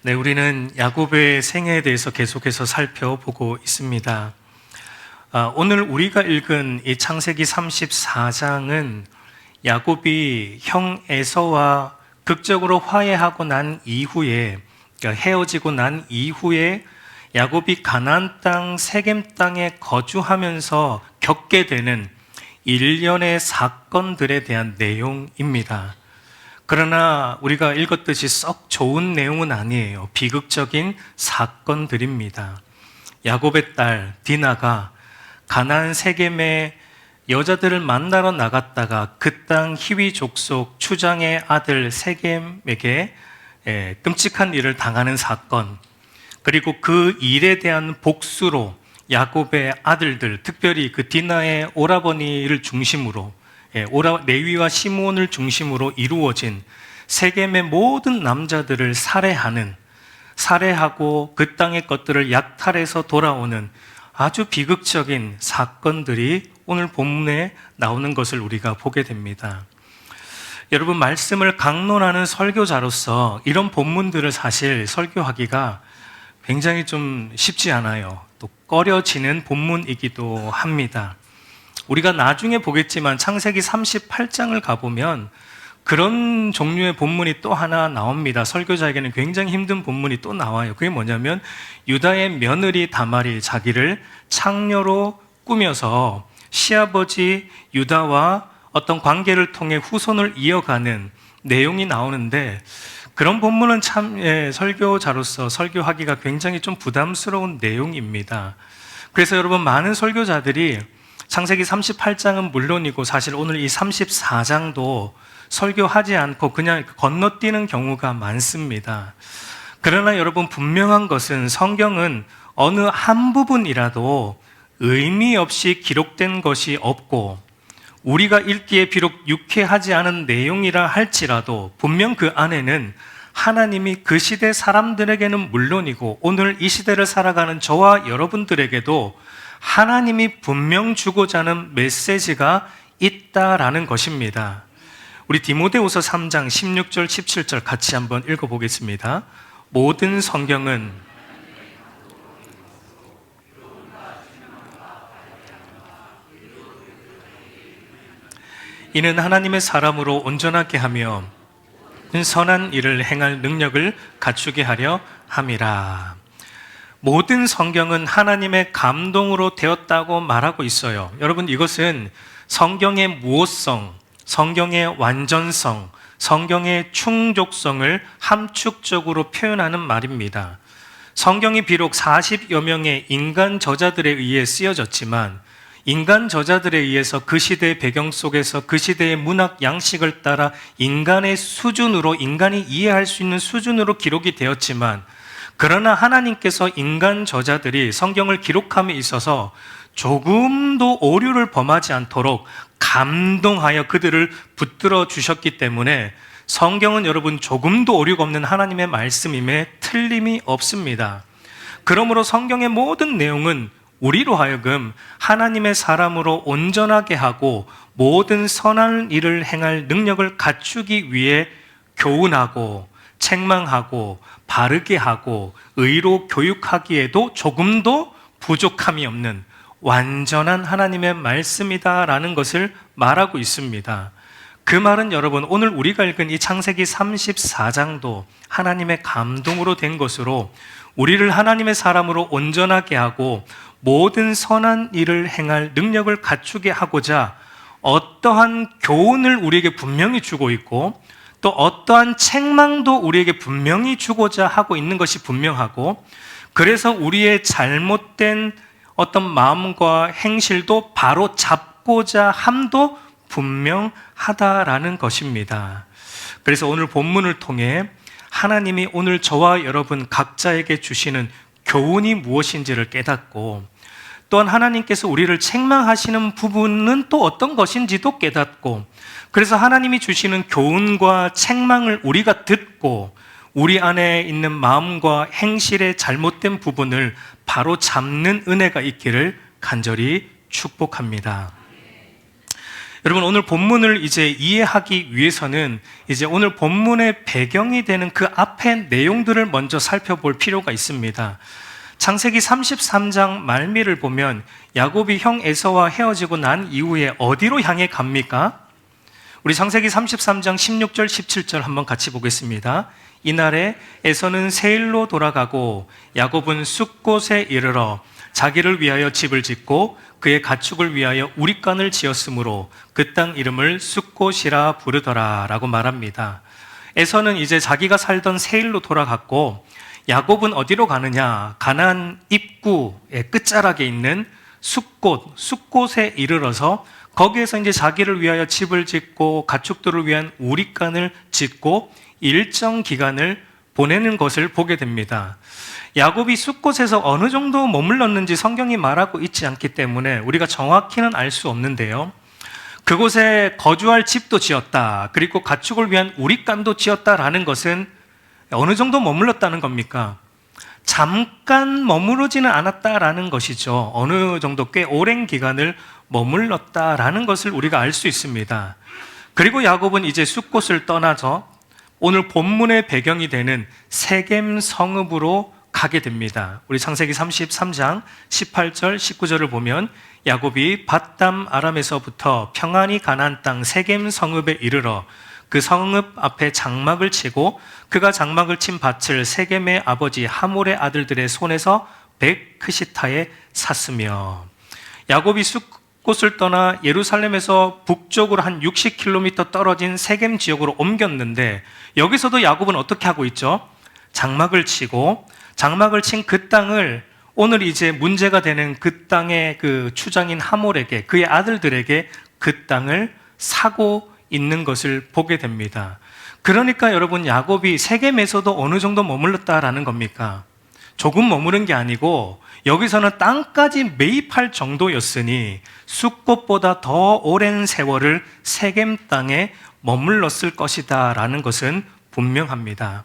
네, 우리는 야곱의 생애에 대해서 계속해서 살펴보고 있습니다. 오늘 우리가 읽은 이 창세기 34장은 야곱이 형 에서와 극적으로 화해하고 난 이후에, 그러니까 헤어지고 난 이후에 야곱이 가나안 땅 세겜 땅에 거주하면서 겪게 되는 일련의 사건들에 대한 내용입니다. 그러나 우리가 읽었듯이 썩 좋은 내용은 아니에요. 비극적인 사건들입니다. 야곱의 딸 디나가 가나안 세겜의 여자들을 만나러 나갔다가 그 땅 히위 족속 추장의 아들 세겜에게 끔찍한 일을 당하는 사건, 그리고 그 일에 대한 복수로 야곱의 아들들, 특별히 그 디나의 오라버니를 중심으로 레위와 시므온을 중심으로 이루어진 세겜의 모든 남자들을 살해하고 그 땅의 것들을 약탈해서 돌아오는 아주 비극적인 사건들이 오늘 본문에 나오는 것을 우리가 보게 됩니다. 여러분, 말씀을 강론하는 설교자로서 이런 본문들을 사실 설교하기가 굉장히 좀 쉽지 않아요. 또 꺼려지는 본문이기도 합니다. 우리가 나중에 보겠지만 창세기 38장을 가보면 그런 종류의 본문이 또 하나 나옵니다. 설교자에게는 굉장히 힘든 본문이 또 나와요. 그게 뭐냐면 유다의 며느리 다말이 자기를 창녀로 꾸며서 시아버지 유다와 어떤 관계를 통해 후손을 이어가는 내용이 나오는데, 그런 본문은 참 설교자로서 설교하기가 굉장히 좀 부담스러운 내용입니다. 그래서 여러분, 많은 설교자들이 창세기 38장은 물론이고 사실 오늘 이 34장도 설교하지 않고 그냥 건너뛰는 경우가 많습니다. 그러나 여러분, 분명한 것은 성경은 어느 한 부분이라도 의미 없이 기록된 것이 없고, 우리가 읽기에 비록 유쾌하지 않은 내용이라 할지라도 분명 그 안에는 하나님이 그 시대 사람들에게는 물론이고 오늘 이 시대를 살아가는 저와 여러분들에게도 하나님이 분명 주고자 하는 메시지가 있다라는 것입니다. 우리 디모데후서 3장 16절 17절 같이 한번 읽어보겠습니다. 모든 성경은 이는 하나님의 사람으로 온전하게 하며 선한 일을 행할 능력을 갖추게 하려 함이라. 모든 성경은 하나님의 감동으로 되었다고 말하고 있어요. 여러분, 이것은 성경의 무오성, 성경의 완전성, 성경의 충족성을 함축적으로 표현하는 말입니다. 성경이 비록 40여 명의 인간 저자들에 의해 쓰여졌지만 인간 저자들에 의해서 그 시대의 배경 속에서 그 시대의 문학 양식을 따라 인간의 수준으로, 인간이 이해할 수 있는 수준으로 기록이 되었지만, 그러나 하나님께서 인간 저자들이 성경을 기록함에 있어서 조금도 오류를 범하지 않도록 감동하여 그들을 붙들어 주셨기 때문에 성경은 여러분 조금도 오류가 없는 하나님의 말씀임에 틀림이 없습니다. 그러므로 성경의 모든 내용은 우리로 하여금 하나님의 사람으로 온전하게 하고 모든 선한 일을 행할 능력을 갖추기 위해 교훈하고 책망하고 바르게 하고 의로 교육하기에도 조금도 부족함이 없는 완전한 하나님의 말씀이다라는 것을 말하고 있습니다. 그 말은 여러분, 오늘 우리가 읽은 이 창세기 34장도 하나님의 감동으로 된 것으로 우리를 하나님의 사람으로 온전하게 하고 모든 선한 일을 행할 능력을 갖추게 하고자 어떠한 교훈을 우리에게 분명히 주고 있고, 또 어떠한 책망도 우리에게 분명히 주고자 하고 있는 것이 분명하고, 그래서 우리의 잘못된 어떤 마음과 행실도 바로 잡고자 함도 분명하다라는 것입니다. 그래서 오늘 본문을 통해 하나님이 오늘 저와 여러분 각자에게 주시는 교훈이 무엇인지를 깨닫고, 또한 하나님께서 우리를 책망하시는 부분은 또 어떤 것인지도 깨닫고, 그래서 하나님이 주시는 교훈과 책망을 우리가 듣고 우리 안에 있는 마음과 행실의 잘못된 부분을 바로 잡는 은혜가 있기를 간절히 축복합니다. 여러분, 오늘 본문을 이제 이해하기 위해서는 이제 오늘 본문의 배경이 되는 그 앞의 내용들을 먼저 살펴볼 필요가 있습니다. 창세기 33장 말미를 보면 야곱이 형 에서와 헤어지고 난 이후에 어디로 향해 갑니까? 우리 창세기 33장 16절 17절 한번 같이 보겠습니다. 이날에 에서는 세일로 돌아가고 야곱은 숫곳에 이르러 자기를 위하여 집을 짓고 그의 가축을 위하여 우릿간을 지었으므로 그 땅 이름을 숫곳이라 부르더라 라고 말합니다. 에서는 이제 자기가 살던 세일로 돌아갔고 야곱은 어디로 가느냐? 가나안 입구의 끝자락에 있는 숫곳에 이르러서 거기에서 이제 자기를 위하여 집을 짓고 가축들을 위한 우릿간을 짓고 일정 기간을 보내는 것을 보게 됩니다. 야곱이 숫곳에서 어느 정도 머물렀는지 성경이 말하고 있지 않기 때문에 우리가 정확히는 알 수 없는데요. 그곳에 거주할 집도 지었다. 그리고 가축을 위한 우릿간도 지었다라는 것은 어느 정도 머물렀다는 겁니까? 잠깐 머무르지는 않았다라는 것이죠. 어느 정도 꽤 오랜 기간을 머물렀다라는 것을 우리가 알 수 있습니다. 그리고 야곱은 이제 숫곳을 떠나서 오늘 본문의 배경이 되는 세겜 성읍으로 가게 됩니다. 우리 창세기 33장 18절 19절을 보면 야곱이 밧담 아람에서부터 평안히 가나안 땅 세겜 성읍에 이르러 그 성읍 앞에 장막을 치고 그가 장막을 친 밭을 세겜의 아버지 하몰의 아들들의 손에서 백크시타에 샀으며, 야곱이 숫곳을 떠나 예루살렘에서 북쪽으로 한 60km 떨어진 세겜 지역으로 옮겼는데 여기서도 야곱은 어떻게 하고 있죠? 장막을 치고 장막을 친 그 땅을 오늘 이제 문제가 되는 그 땅의 그 추장인 하몰에게, 그의 아들들에게 그 땅을 사고 있는 것을 보게 됩니다. 그러니까 여러분, 야곱이 세겜에서도 어느 정도 머물렀다라는 겁니까? 조금 머무른 게 아니고 여기서는 땅까지 매입할 정도였으니 숫곳보다 더 오랜 세월을 세겜 땅에 머물렀을 것이다 라는 것은 분명합니다.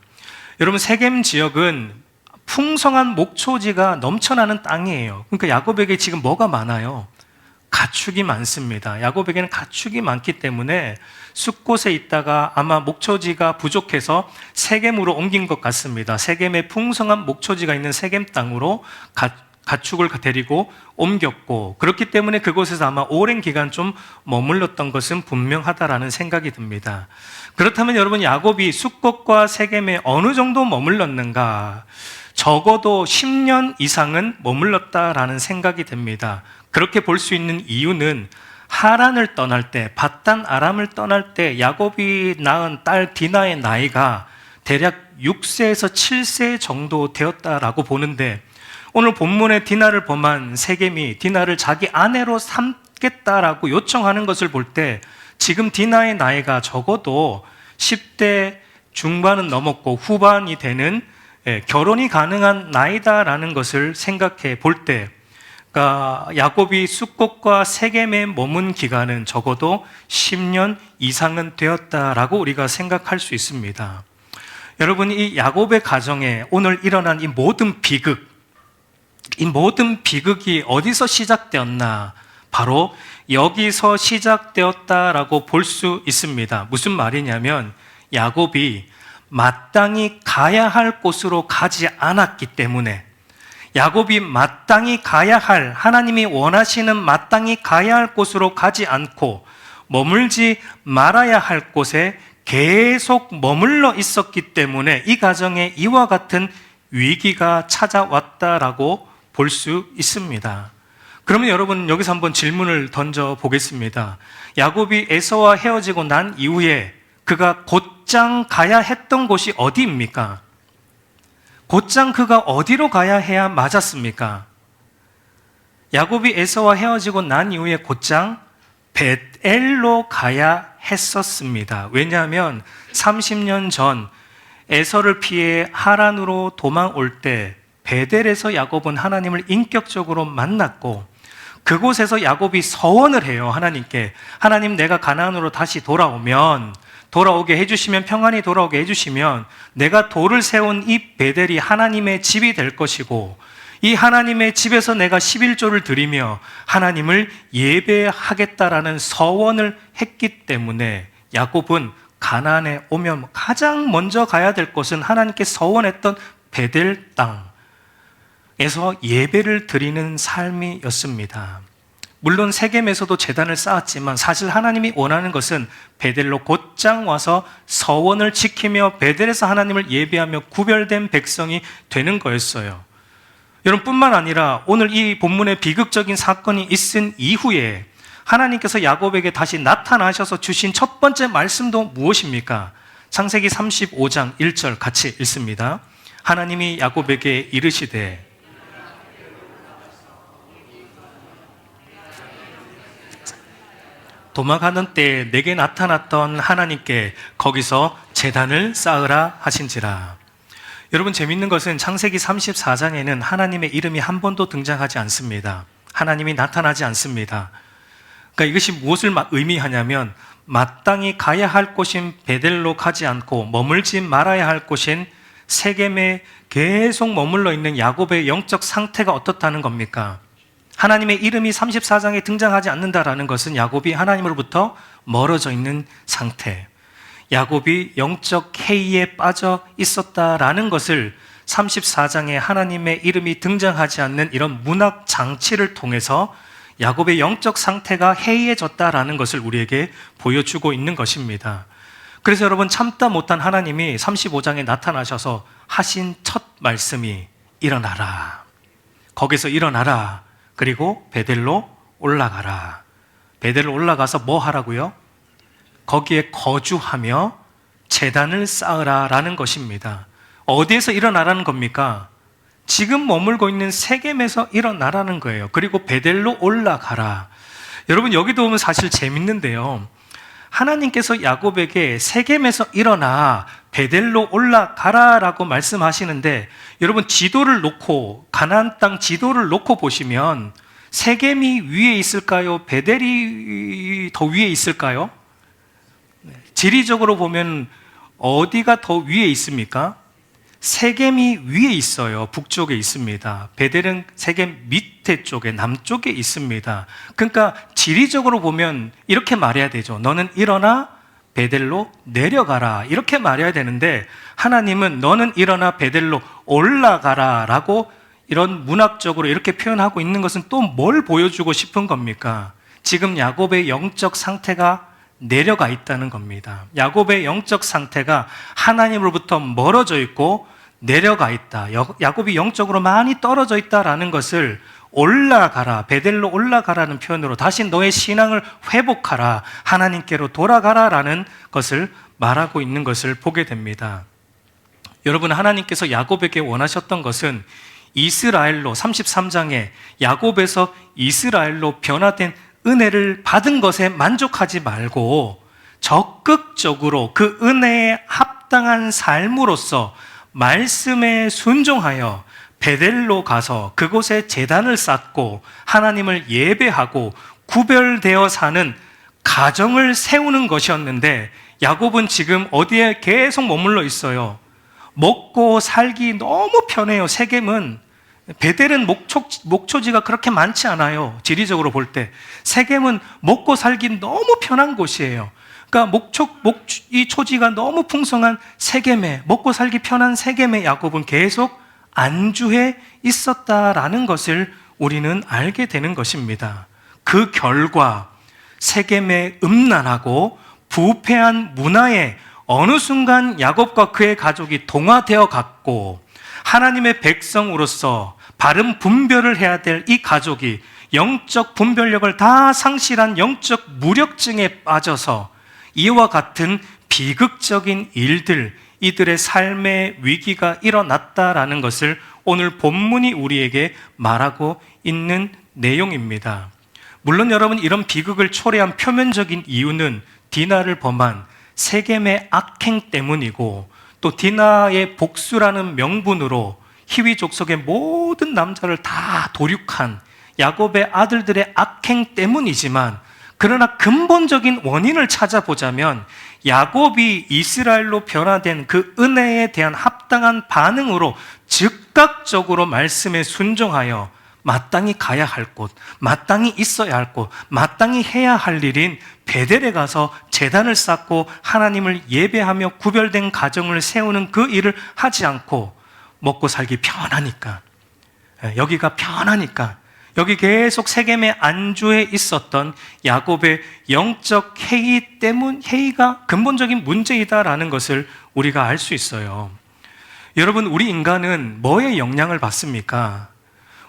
여러분, 세겜 지역은 풍성한 목초지가 넘쳐나는 땅이에요. 그러니까 야곱에게 지금 뭐가 많아요? 가축이 많습니다. 야곱에게는 가축이 많기 때문에 숫곳에 있다가 아마 목초지가 부족해서 세겜으로 옮긴 것 같습니다. 세겜에 풍성한 목초지가 있는 세겜 땅으로 가축을 데리고 옮겼고, 그렇기 때문에 그곳에서 아마 오랜 기간 좀 머물렀던 것은 분명하다라는 생각이 듭니다. 그렇다면 여러분, 야곱이 숫곳과 세겜에 어느 정도 머물렀는가? 적어도 10년 이상은 머물렀다라는 생각이 됩니다. 그렇게 볼 수 있는 이유는 하란을 떠날 때, 밧단 아람을 떠날 때 야곱이 낳은 딸 디나의 나이가 대략 6세에서 7세 정도 되었다라고 보는데, 오늘 본문에 디나를 범한 세겜이 디나를 자기 아내로 삼겠다라고 요청하는 것을 볼 때 지금 디나의 나이가 적어도 10대 중반은 넘었고 후반이 되는 결혼이 가능한 나이다라는 것을 생각해 볼 때, 그러니까 야곱이 숫곳과 세겜에 머문 기간은 적어도 10년 이상은 되었다라고 우리가 생각할 수 있습니다. 여러분, 이 야곱의 가정에 오늘 일어난 이 모든 비극, 이 모든 비극이 어디서 시작되었나? 바로 여기서 시작되었다라고 볼 수 있습니다. 무슨 말이냐면 야곱이 마땅히 가야 할 곳으로 가지 않았기 때문에, 야곱이 마땅히 가야 할, 하나님이 원하시는 마땅히 가야 할 곳으로 가지 않고 머물지 말아야 할 곳에 계속 머물러 있었기 때문에 이 가정에 이와 같은 위기가 찾아왔다라고 볼 수 있습니다. 그러면 여러분, 여기서 한번 질문을 던져 보겠습니다. 야곱이 에서와 헤어지고 난 이후에 그가 곧장 가야 했던 곳이 어디입니까? 곧장 그가 어디로 가야 해야 맞았습니까? 야곱이 에서와 헤어지고 난 이후에 곧장 벳엘로 가야 했었습니다. 왜냐하면 30년 전 에서를 피해 하란으로 도망올 때 벳엘에서 야곱은 하나님을 인격적으로 만났고, 그곳에서 야곱이 서원을 해요. 하나님께, 하나님, 내가 가나안으로 다시 돌아오게 해주시면, 평안히 돌아오게 해주시면 내가 돌을 세운 이 벳엘이 하나님의 집이 될 것이고, 이 하나님의 집에서 내가 11조를 드리며 하나님을 예배하겠다라는 서원을 했기 때문에 야곱은 가나안에 오면 가장 먼저 가야 될 곳은 하나님께 서원했던 베델 땅에서 예배를 드리는 삶이었습니다. 물론 세겜에서도 제단을 쌓았지만 사실 하나님이 원하는 것은 베델로 곧장 와서 서원을 지키며 베델에서 하나님을 예배하며 구별된 백성이 되는 거였어요. 여러분, 뿐만 아니라 오늘 이 본문에 비극적인 사건이 있은 이후에 하나님께서 야곱에게 다시 나타나셔서 주신 첫 번째 말씀도 무엇입니까? 창세기 35장 1절 같이 읽습니다. 하나님이 야곱에게 이르시되 도망하는 때에 내게 나타났던 하나님께 거기서 제단을 쌓으라 하신지라. 여러분, 재밌는 것은 창세기 34장에는 하나님의 이름이 한 번도 등장하지 않습니다. 하나님이 나타나지 않습니다. 그러니까 이것이 무엇을 의미하냐면 마땅히 가야 할 곳인 베델로 가지 않고 머물지 말아야 할 곳인 세겜에 계속 머물러 있는 야곱의 영적 상태가 어떻다는 겁니까? 하나님의 이름이 34장에 등장하지 않는다라는 것은 야곱이 하나님으로부터 멀어져 있는 상태, 야곱이 영적 해이에 빠져 있었다라는 것을 34장에 하나님의 이름이 등장하지 않는 이런 문학 장치를 통해서 야곱의 영적 상태가 해이해졌다라는 것을 우리에게 보여주고 있는 것입니다. 그래서 여러분, 참다 못한 하나님이 35장에 나타나셔서 하신 첫 말씀이 일어나라, 거기서 일어나라, 그리고 베델로 올라가라. 베델로 올라가서 뭐 하라고요? 거기에 거주하며 제단을 쌓으라 라는 것입니다. 어디에서 일어나라는 겁니까? 지금 머물고 있는 세겜에서 일어나라는 거예요. 그리고 베델로 올라가라. 여러분, 여기도 보면 사실 재밌는데요, 하나님께서 야곱에게 세겜에서 일어나 베델로 올라가라 라고 말씀하시는데, 여러분, 지도를 놓고 가나안 땅 지도를 놓고 보시면 세겜이 위에 있을까요? 베델이 더 위에 있을까요? 지리적으로 보면 어디가 더 위에 있습니까? 세겜이 위에 있어요. 북쪽에 있습니다. 베델은 세겜 밑에 쪽에 남쪽에 있습니다. 그러니까 지리적으로 보면 이렇게 말해야 되죠. 너는 일어나 베델로 내려가라, 이렇게 말해야 되는데 하나님은 너는 일어나 베델로 올라가라 라고 이런 문학적으로 이렇게 표현하고 있는 것은 또 뭘 보여주고 싶은 겁니까? 지금 야곱의 영적 상태가 내려가 있다는 겁니다. 야곱의 영적 상태가 하나님으로부터 멀어져 있고 내려가 있다. 야곱이 영적으로 많이 떨어져 있다라는 것을 올라가라, 베델로 올라가라는 표현으로 다시 너의 신앙을 회복하라, 하나님께로 돌아가라라는 것을 말하고 있는 것을 보게 됩니다. 여러분, 하나님께서 야곱에게 원하셨던 것은 이스라엘로, 33장에 야곱에서 이스라엘로 변화된 은혜를 받은 것에 만족하지 말고 적극적으로 그 은혜에 합당한 삶으로서 말씀에 순종하여 베델로 가서 그곳에 제단을 쌓고 하나님을 예배하고 구별되어 사는 가정을 세우는 것이었는데, 야곱은 지금 어디에 계속 머물러 있어요. 먹고 살기 너무 편해요. 세겜은, 베델은 목초지가 그렇게 많지 않아요. 지리적으로 볼 때 세겜은 먹고 살기 너무 편한 곳이에요. 그러니까 이 초지가 너무 풍성한 세겜에, 먹고 살기 편한 세겜에 야곱은 계속 안주해 있었다라는 것을 우리는 알게 되는 것입니다. 그 결과 세겜의 음란하고 부패한 문화에 어느 순간 야곱과 그의 가족이 동화되어 갔고, 하나님의 백성으로서 바른 분별을 해야 될 이 가족이 영적 분별력을 다 상실한 영적 무력증에 빠져서 이와 같은 비극적인 일들, 이들의 삶의 위기가 일어났다라는 것을 오늘 본문이 우리에게 말하고 있는 내용입니다. 물론 여러분, 이런 비극을 초래한 표면적인 이유는 디나를 범한 세겜의 악행 때문이고, 또 디나의 복수라는 명분으로 히위 족속의 모든 남자를 다 도륙한 야곱의 아들들의 악행 때문이지만, 그러나 근본적인 원인을 찾아보자면 야곱이 이스라엘로 변화된 그 은혜에 대한 합당한 반응으로, 즉 즉각적으로 말씀에 순종하여 마땅히 가야 할 곳, 마땅히 있어야 할 곳, 마땅히 해야 할 일인 베델에 가서 제단을 쌓고 하나님을 예배하며 구별된 가정을 세우는 그 일을 하지 않고 먹고 살기 편하니까, 여기가 편하니까, 여기 계속 세겜의 안주에 있었던 야곱의 영적 회의가 근본적인 문제이다라는 것을 우리가 알 수 있어요. 여러분, 우리 인간은 뭐에 영향을 받습니까?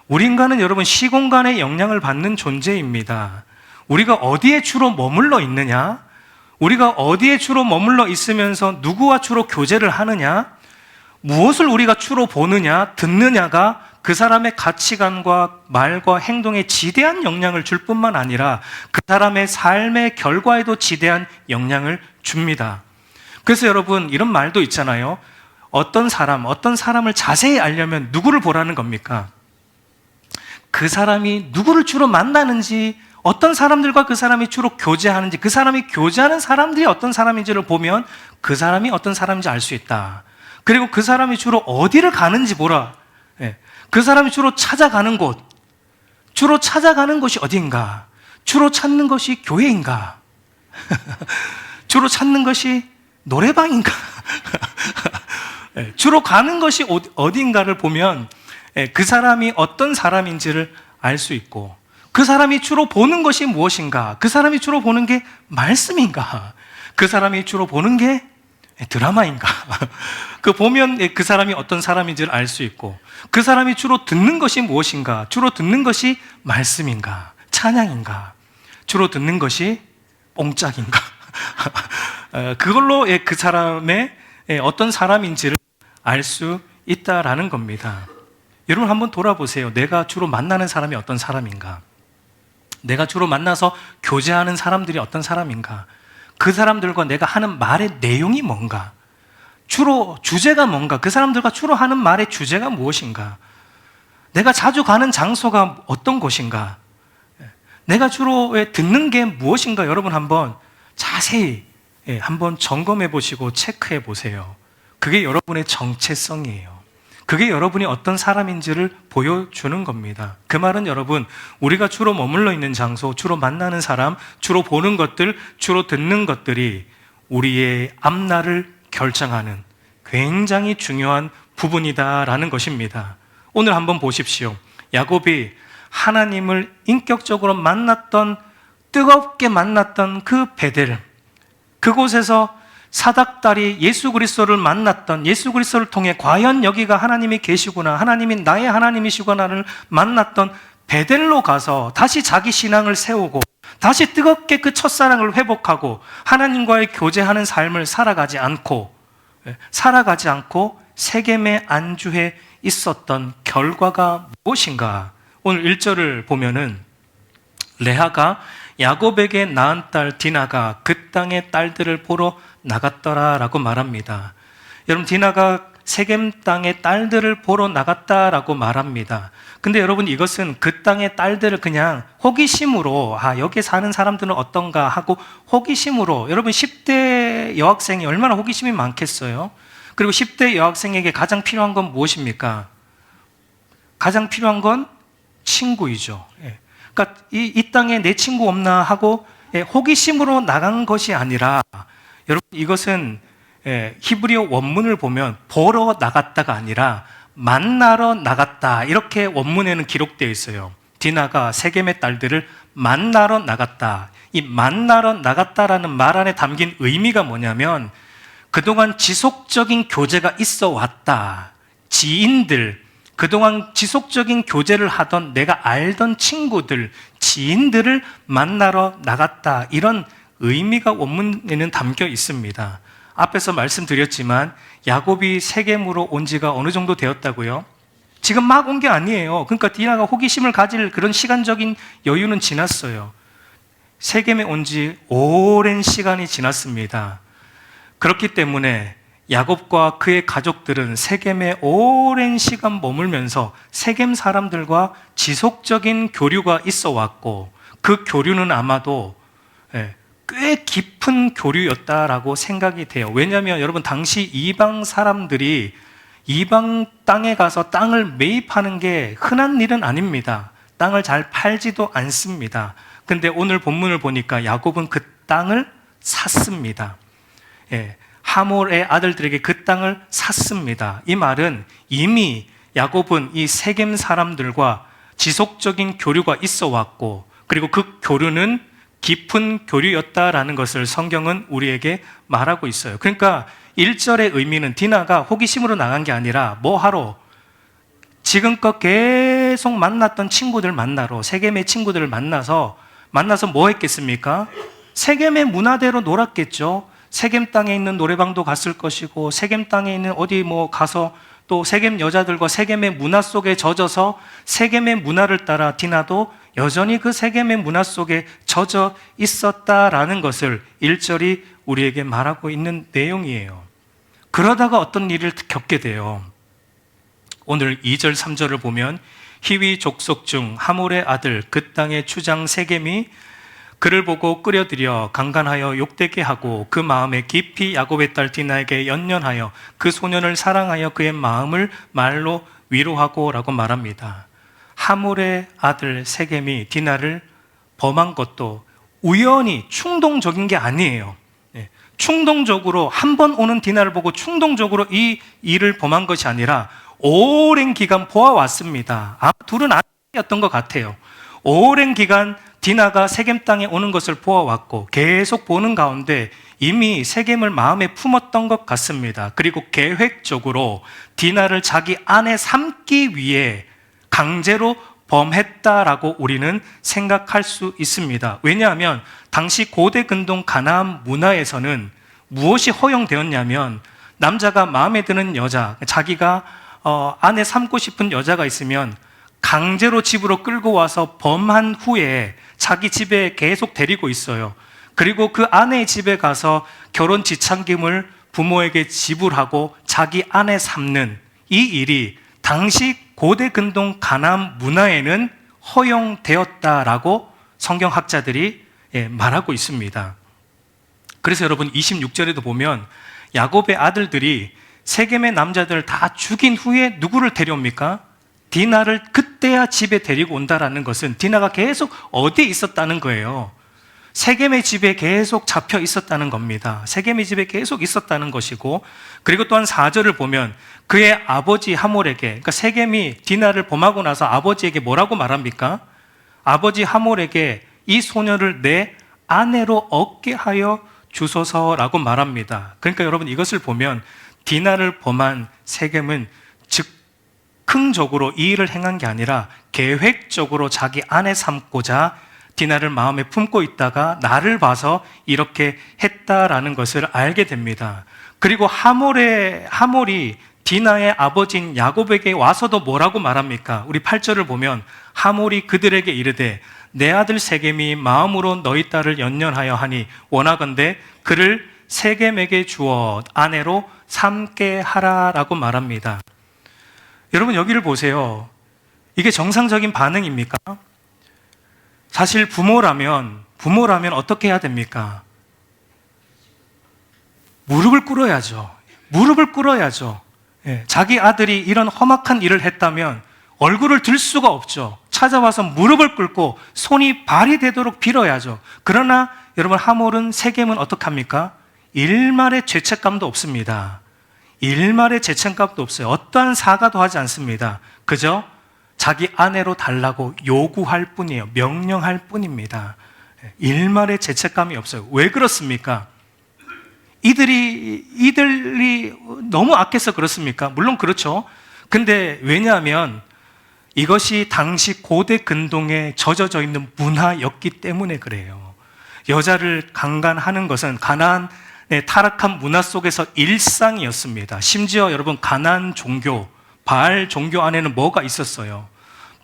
우리 인간은 여러분 시공간에 영향을 받는 존재입니다. 우리가 어디에 주로 머물러 있느냐? 우리가 어디에 주로 머물러 있으면서 누구와 주로 교제를 하느냐? 무엇을 우리가 주로 보느냐, 듣느냐가 그 사람의 가치관과 말과 행동에 지대한 영향을 줄 뿐만 아니라 그 사람의 삶의 결과에도 지대한 영향을 줍니다. 그래서 여러분, 이런 말도 있잖아요. 어떤 사람을 자세히 알려면 누구를 보라는 겁니까? 그 사람이 누구를 주로 만나는지, 어떤 사람들과 그 사람이 주로 교제하는지, 그 사람이 교제하는 사람들이 어떤 사람인지를 보면 그 사람이 어떤 사람인지 알 수 있다. 그리고 그 사람이 주로 어디를 가는지 보라. 그 사람이 주로 찾아가는 곳, 주로 찾아가는 곳이 어딘가? 주로 찾는 것이 교회인가? 주로 찾는 것이 노래방인가? 주로 가는 것이 어딘가를 보면 그 사람이 어떤 사람인지를 알 수 있고, 그 사람이 주로 보는 것이 무엇인가? 그 사람이 주로 보는 게 말씀인가? 그 사람이 주로 보는 게 드라마인가? 그 보면 그 사람이 어떤 사람인지를 알 수 있고, 그 사람이 주로 듣는 것이 무엇인가? 주로 듣는 것이 말씀인가? 찬양인가? 주로 듣는 것이 뽕짝인가? 그걸로 그 사람의 어떤 사람인지를 알 수 있다라는 겁니다. 여러분 한번 돌아보세요. 내가 주로 만나는 사람이 어떤 사람인가? 내가 주로 만나서 교제하는 사람들이 어떤 사람인가? 그 사람들과 내가 하는 말의 내용이 뭔가? 주로 주제가 뭔가? 그 사람들과 주로 하는 말의 주제가 무엇인가? 내가 자주 가는 장소가 어떤 곳인가? 내가 주로 듣는 게 무엇인가? 여러분 한번 자세히 한번 점검해 보시고 체크해 보세요. 그게 여러분의 정체성이에요. 그게 여러분이 어떤 사람인지를 보여주는 겁니다. 그 말은 여러분, 우리가 주로 머물러 있는 장소, 주로 만나는 사람, 주로 보는 것들, 주로 듣는 것들이 우리의 앞날을 결정하는 굉장히 중요한 부분이다라는 것입니다. 오늘 한번 보십시오. 야곱이 하나님을 인격적으로 만났던, 뜨겁게 만났던 그 베델, 그곳에서 사닥다리 예수 그리스도를 만났던, 예수 그리스도를 통해 과연 여기가 하나님이 계시구나, 하나님이 나의 하나님이시구나를 만났던 베델로 가서 다시 자기 신앙을 세우고 다시 뜨겁게 그 첫사랑을 회복하고 하나님과의 교제하는 삶을 살아가지 않고 세겜의 안주에 있었던 결과가 무엇인가? 오늘 1절을 보면은 레아가 야곱에게 낳은 딸 디나가 그 땅의 딸들을 보러 나갔더라라고 말합니다. 여러분, 디나가 세겜 땅의 딸들을 보러 나갔다라고 말합니다. 근데 여러분, 이것은 그 땅의 딸들을 그냥 호기심으로, 여기 사는 사람들은 어떤가 하고 호기심으로, 여러분 10대 여학생이 얼마나 호기심이 많겠어요? 그리고 10대 여학생에게 가장 필요한 건 무엇입니까? 가장 필요한 건 친구이죠. 그러니까 이 땅에 내 친구 없나 하고 호기심으로 나간 것이 아니라, 여러분 이것은 히브리어 원문을 보면 보러 나갔다가 아니라 만나러 나갔다, 이렇게 원문에는 기록되어 있어요. 디나가 세겜의 딸들을 만나러 나갔다. 이 만나러 나갔다라는 말 안에 담긴 의미가 뭐냐면, 그동안 지속적인 교제가 있어 왔다, 지인들, 그동안 지속적인 교제를 하던 내가 알던 친구들, 지인들을 만나러 나갔다, 이런 의미가 원문에는 담겨 있습니다. 앞에서 말씀드렸지만 야곱이 세겜으로 온 지가 어느 정도 되었다고요? 지금 막 온 게 아니에요. 그러니까 디나가 호기심을 가질 그런 시간적인 여유는 지났어요. 세겜에 온 지 오랜 시간이 지났습니다. 그렇기 때문에 야곱과 그의 가족들은 세겜에 오랜 시간 머물면서 세겜 사람들과 지속적인 교류가 있어 왔고, 그 교류는 아마도 꽤 깊은 교류였다라고 생각이 돼요. 왜냐하면 여러분, 당시 이방 사람들이 이방 땅에 가서 땅을 매입하는 게 흔한 일은 아닙니다. 땅을 잘 팔지도 않습니다. 근데 오늘 본문을 보니까 야곱은 그 땅을 샀습니다. 예, 하몰의 아들들에게 그 땅을 샀습니다. 이 말은 이미 야곱은 이 세겜 사람들과 지속적인 교류가 있어 왔고, 그리고 그 교류는 깊은 교류였다라는 것을 성경은 우리에게 말하고 있어요. 그러니까 1절의 의미는 디나가 호기심으로 나간 게 아니라 뭐 하러? 지금껏 계속 만났던 친구들 만나러, 세겜의 친구들을 만나서 뭐 했겠습니까? 세겜의 문화대로 놀았겠죠. 세겜 땅에 있는 노래방도 갔을 것이고, 세겜 땅에 있는 어디 뭐 가서 또 세겜 여자들과 세겜의 문화 속에 젖어서 세겜의 문화를 따라 디나도 여전히 그 세겜의 문화 속에 젖어 있었다라는 것을 1절이 우리에게 말하고 있는 내용이에요. 그러다가 어떤 일을 겪게 돼요. 오늘 2절, 3절을 보면 히위 족속 중 하몰의 아들 그 땅의 추장 세겜이 그를 보고 끌어들여 강간하여 욕되게 하고 그 마음에 깊이 야곱의 딸 디나에게 연연하여 그 소년을 사랑하여 그의 마음을 말로 위로하고 라고 말합니다. 하몰의 아들 세겜이 디나를 범한 것도 우연히 충동적인 게 아니에요. 충동적으로 한 번 오는 디나를 보고 충동적으로 이 일을 범한 것이 아니라 오랜 기간 보아왔습니다. 아마 둘은 아니었던 것 같아요. 오랜 기간 디나가 세겜 땅에 오는 것을 보아왔고 계속 보는 가운데 이미 세겜을 마음에 품었던 것 같습니다. 그리고 계획적으로 디나를 자기 아내 삼기 위해 강제로 범했다라고 우리는 생각할 수 있습니다. 왜냐하면 당시 고대 근동 가나안 문화에서는 무엇이 허용되었냐면 남자가 마음에 드는 여자, 자기가 아내 삼고 싶은 여자가 있으면 강제로 집으로 끌고 와서 범한 후에 자기 집에 계속 데리고 있어요. 그리고 그 아내의 집에 가서 결혼 지참금을 부모에게 지불하고 자기 아내 삼는 이 일이 당시 고대 근동 가나안 문화에는 허용되었다라고 성경학자들이 말하고 있습니다. 그래서 여러분 26절에도 보면 야곱의 아들들이 세겜의 남자들을 다 죽인 후에 누구를 데려옵니까? 디나를 그때야 집에 데리고 온다라는 것은 디나가 계속 어디에 있었다는 거예요. 세겜의 집에 계속 잡혀 있었다는 겁니다. 세겜의 집에 계속 있었다는 것이고, 그리고 또한 4절을 보면 그의 아버지 하몰에게, 그러니까 세겜이 디나를 범하고 나서 아버지에게 뭐라고 말합니까? 아버지 하몰에게 이 소녀를 내 아내로 얻게 하여 주소서라고 말합니다. 그러니까 여러분 이것을 보면 디나를 범한 세겜은 즉흥적으로 이 일을 행한 게 아니라 계획적으로 자기 아내 삼고자 디나를 마음에 품고 있다가 나를 봐서 이렇게 했다라는 것을 알게 됩니다. 그리고 하몰이 디나의 아버지인 야곱에게 와서도 뭐라고 말합니까? 우리 8절을 보면 하몰이 그들에게 이르되 내 아들 세겜이 마음으로 너희 딸을 연연하여 하니 원하건대 그를 세겜에게 주어 아내로 삼게 하라라고 말합니다. 여러분 여기를 보세요. 이게 정상적인 반응입니까? 사실 부모라면 어떻게 해야 됩니까? 무릎을 꿇어야죠. 무릎을 꿇어야죠. 자기 아들이 이런 험악한 일을 했다면 얼굴을 들 수가 없죠. 찾아와서 무릎을 꿇고 손이 발이 되도록 빌어야죠. 그러나 여러분 하몰은 세겜은 어떻게 합니까? 일말의 죄책감도 없습니다. 일말의 죄책감도 없어요. 어떠한 사과도 하지 않습니다. 그저 자기 아내로 달라고 요구할 뿐이에요. 명령할 뿐입니다. 일말의 죄책감이 없어요. 왜 그렇습니까? 이들이 너무 악해서 그렇습니까? 물론 그렇죠. 근데 왜냐하면 이것이 당시 고대 근동에 젖어져 있는 문화였기 때문에 그래요. 여자를 강간하는 것은 가나안의 타락한 문화 속에서 일상이었습니다. 심지어 여러분 가나안 종교, 바알 종교 안에는 뭐가 있었어요?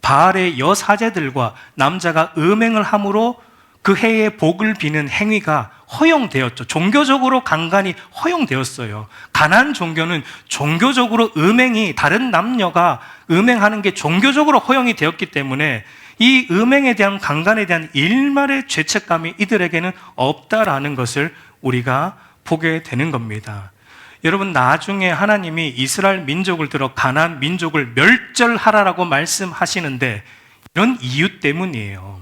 바알의 여사제들과 남자가 음행을 함으로 그 해의 복을 비는 행위가 허용되었죠. 종교적으로 강간이 허용되었어요. 가나안 종교는 종교적으로 음행이, 다른 남녀가 음행하는 게 종교적으로 허용이 되었기 때문에 이 음행에 대한 강간에 대한 일말의 죄책감이 이들에게는 없다라는 것을 우리가 보게 되는 겁니다. 여러분, 나중에 하나님이 이스라엘 민족을 들어 가나안 민족을 멸절하라라고 말씀하시는데 이런 이유 때문이에요.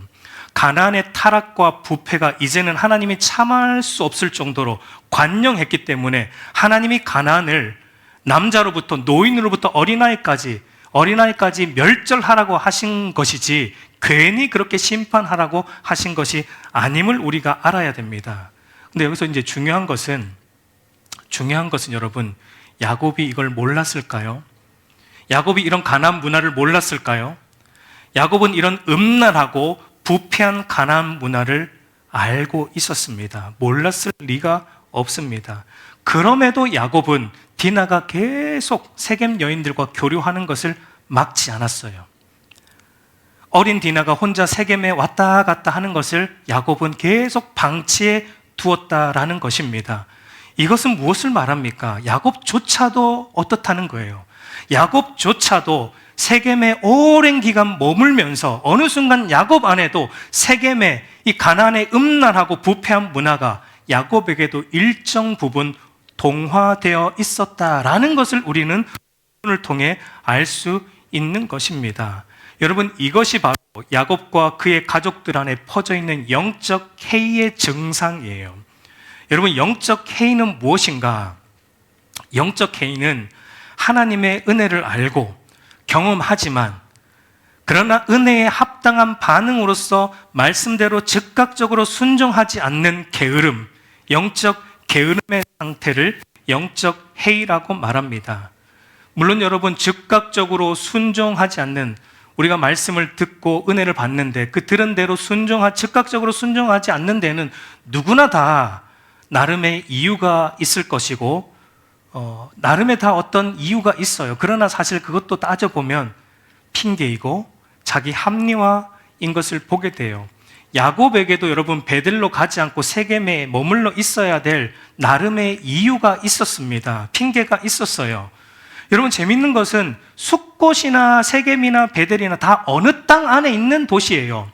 가나안의 타락과 부패가 이제는 하나님이 참을 수 없을 정도로 관영했기 때문에 하나님이 가나안을 남자로부터 노인으로부터 어린아이까지 멸절하라고 하신 것이지 괜히 그렇게 심판하라고 하신 것이 아님을 우리가 알아야 됩니다. 근데 여기서 이제 중요한 것은 여러분, 야곱이 이걸 몰랐을까요? 야곱이 이런 가나안 문화를 몰랐을까요? 야곱은 이런 음란하고 부패한 가나안 문화를 알고 있었습니다. 몰랐을 리가 없습니다. 그럼에도 야곱은 디나가 계속 세겜 여인들과 교류하는 것을 막지 않았어요. 어린 디나가 혼자 세겜에 왔다 갔다 하는 것을 야곱은 계속 방치해 두었다라는 것입니다. 이것은 무엇을 말합니까? 야곱조차도 어떻다는 거예요. 야곱조차도 세겜에 오랜 기간 머물면서 어느 순간 야곱 안에도 세겜의 이 가나안의 음란하고 부패한 문화가 야곱에게도 일정 부분 동화되어 있었다라는 것을 우리는 을 통해 알 수 있는 것입니다. 여러분, 이것이 바로 야곱과 그의 가족들 안에 퍼져 있는 영적 해이의 증상이에요. 여러분, 영적 해이는 무엇인가? 영적 해이는 하나님의 은혜를 알고 경험하지만 그러나 은혜에 합당한 반응으로서 말씀대로 즉각적으로 순종하지 않는 게으름, 영적 게으름의 상태를 영적 해이라고 말합니다. 물론 여러분, 즉각적으로 순종하지 않는, 우리가 말씀을 듣고 은혜를 받는데 그 들은 대로 즉각적으로 순종하지 않는 데는 누구나 다 나름의 이유가 있을 것이고 나름의 다 어떤 이유가 있어요. 그러나 사실 그것도 따져보면 핑계이고 자기 합리화인 것을 보게 돼요. 야곱에게도 여러분, 베들로 가지 않고 세겜에 머물러 있어야 될 나름의 이유가 있었습니다. 핑계가 있었어요. 여러분, 재밌는 것은 숫곳이나 세겜이나 베델이나 다 어느 땅 안에 있는 도시예요.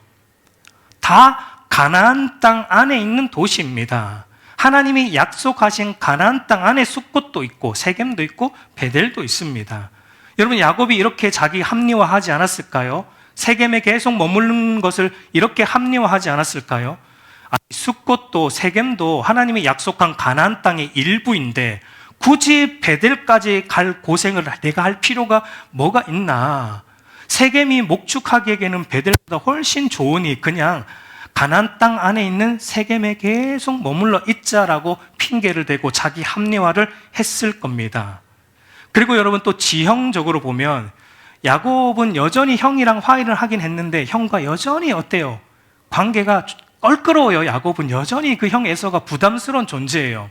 다 가나안 땅 안에 있는 도시입니다. 하나님이 약속하신 가나안 땅 안에 숫곳도 있고 세겜도 있고 베델도 있습니다. 여러분, 야곱이 이렇게 자기 합리화하지 않았을까요? 세겜에 계속 머무르는 것을 이렇게 합리화하지 않았을까요? 숫곳도 세겜도 하나님이 약속한 가나안 땅의 일부인데 굳이 베델까지 갈 고생을 내가 할 필요가 뭐가 있나? 세겜이 목축하기에는 베델보다 훨씬 좋으니 그냥 가나안 땅 안에 있는 세겜에 계속 머물러 있자라고 핑계를 대고 자기 합리화를 했을 겁니다. 그리고 여러분, 또 지형적으로 보면 야곱은 여전히 형이랑 화해를 하긴 했는데 형과 여전히 어때요? 관계가 껄끄러워요. 야곱은 여전히 그 형 에서가 부담스러운 존재예요.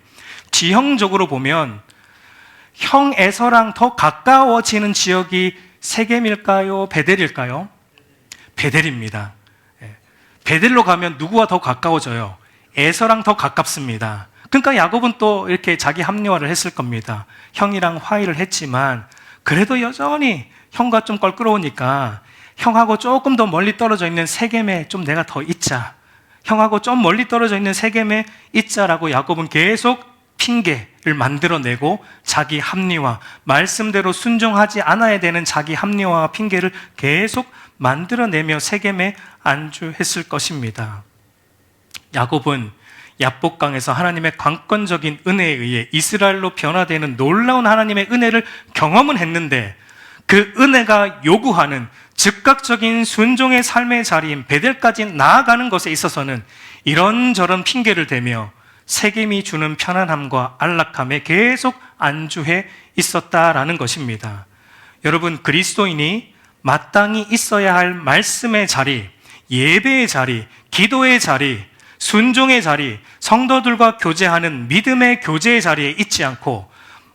지형적으로 보면 형 에서랑 더 가까워지는 지역이 세겜일까요? 베델일까요? 베델입니다. 베델로 가면 누구와 더 가까워져요? 에서랑 더 가깝습니다. 그러니까 야곱은 또 이렇게 자기 합리화를 했을 겁니다. 형이랑 화해를 했지만 그래도 여전히 형과 좀 껄끄러우니까 형하고 조금 더 멀리 떨어져 있는 세겜에 좀 내가 더 있자. 형하고 좀 멀리 떨어져 있는 세겜에 있자라고 야곱은 계속 핑계를 만들어내고 자기 합리화, 말씀대로 순종하지 않아야 되는 자기 합리화와 핑계를 계속 만들어내며 세겜에 안주했을 것입니다. 야곱은 야복강에서 하나님의 강권적인 은혜에 의해 이스라엘로 변화되는 놀라운 하나님의 은혜를 경험은 했는데 그 은혜가 요구하는 즉각적인 순종의 삶의 자리인 베델까지 나아가는 것에 있어서는 이런저런 핑계를 대며 세겜이 주는 편안함과 안락함에 계속 안주해 있었다라는 것입니다. 여러분, 그리스도인이 마땅히 있어야 할 말씀의 자리, 예배의 자리, 기도의 자리, 순종의 자리, 성도들과 교제하는 믿음의 교제의 자리에 있지 않고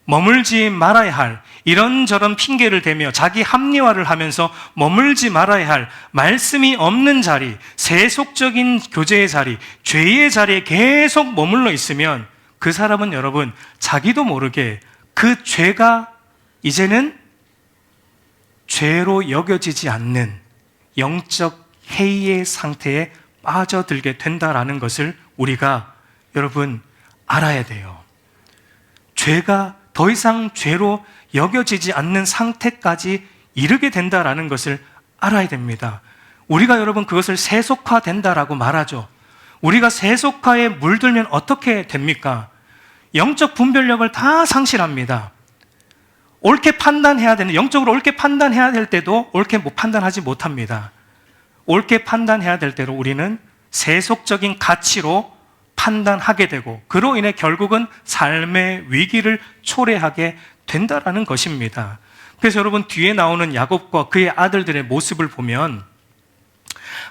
머물지 말아야 할, 이런저런 핑계를 대며 자기 합리화를 하면서 머물지 말아야 할 말씀이 없는 자리, 세속적인 교제의 자리, 죄의 자리에 계속 머물러 있으면 그 사람은 여러분, 자기도 모르게 그 죄가 이제는 죄로 여겨지지 않는 영적 해이의 상태에 빠져들게 된다라는 것을 우리가 여러분 알아야 돼요. 죄가 더 이상 죄로 여겨지지 않는 상태까지 이르게 된다라는 것을 알아야 됩니다. 우리가 여러분 그것을 세속화된다라고 말하죠. 우리가 세속화에 물들면 어떻게 됩니까? 영적 분별력을 다 상실합니다. 옳게 판단해야 되는, 영적으로 옳게 판단해야 될 때도 옳게 판단하지 못합니다. 옳게 판단해야 될 때로 우리는 세속적인 가치로 판단하게 되고, 그로 인해 결국은 삶의 위기를 초래하게 된다라는 것입니다. 그래서 여러분 뒤에 나오는 야곱과 그의 아들들의 모습을 보면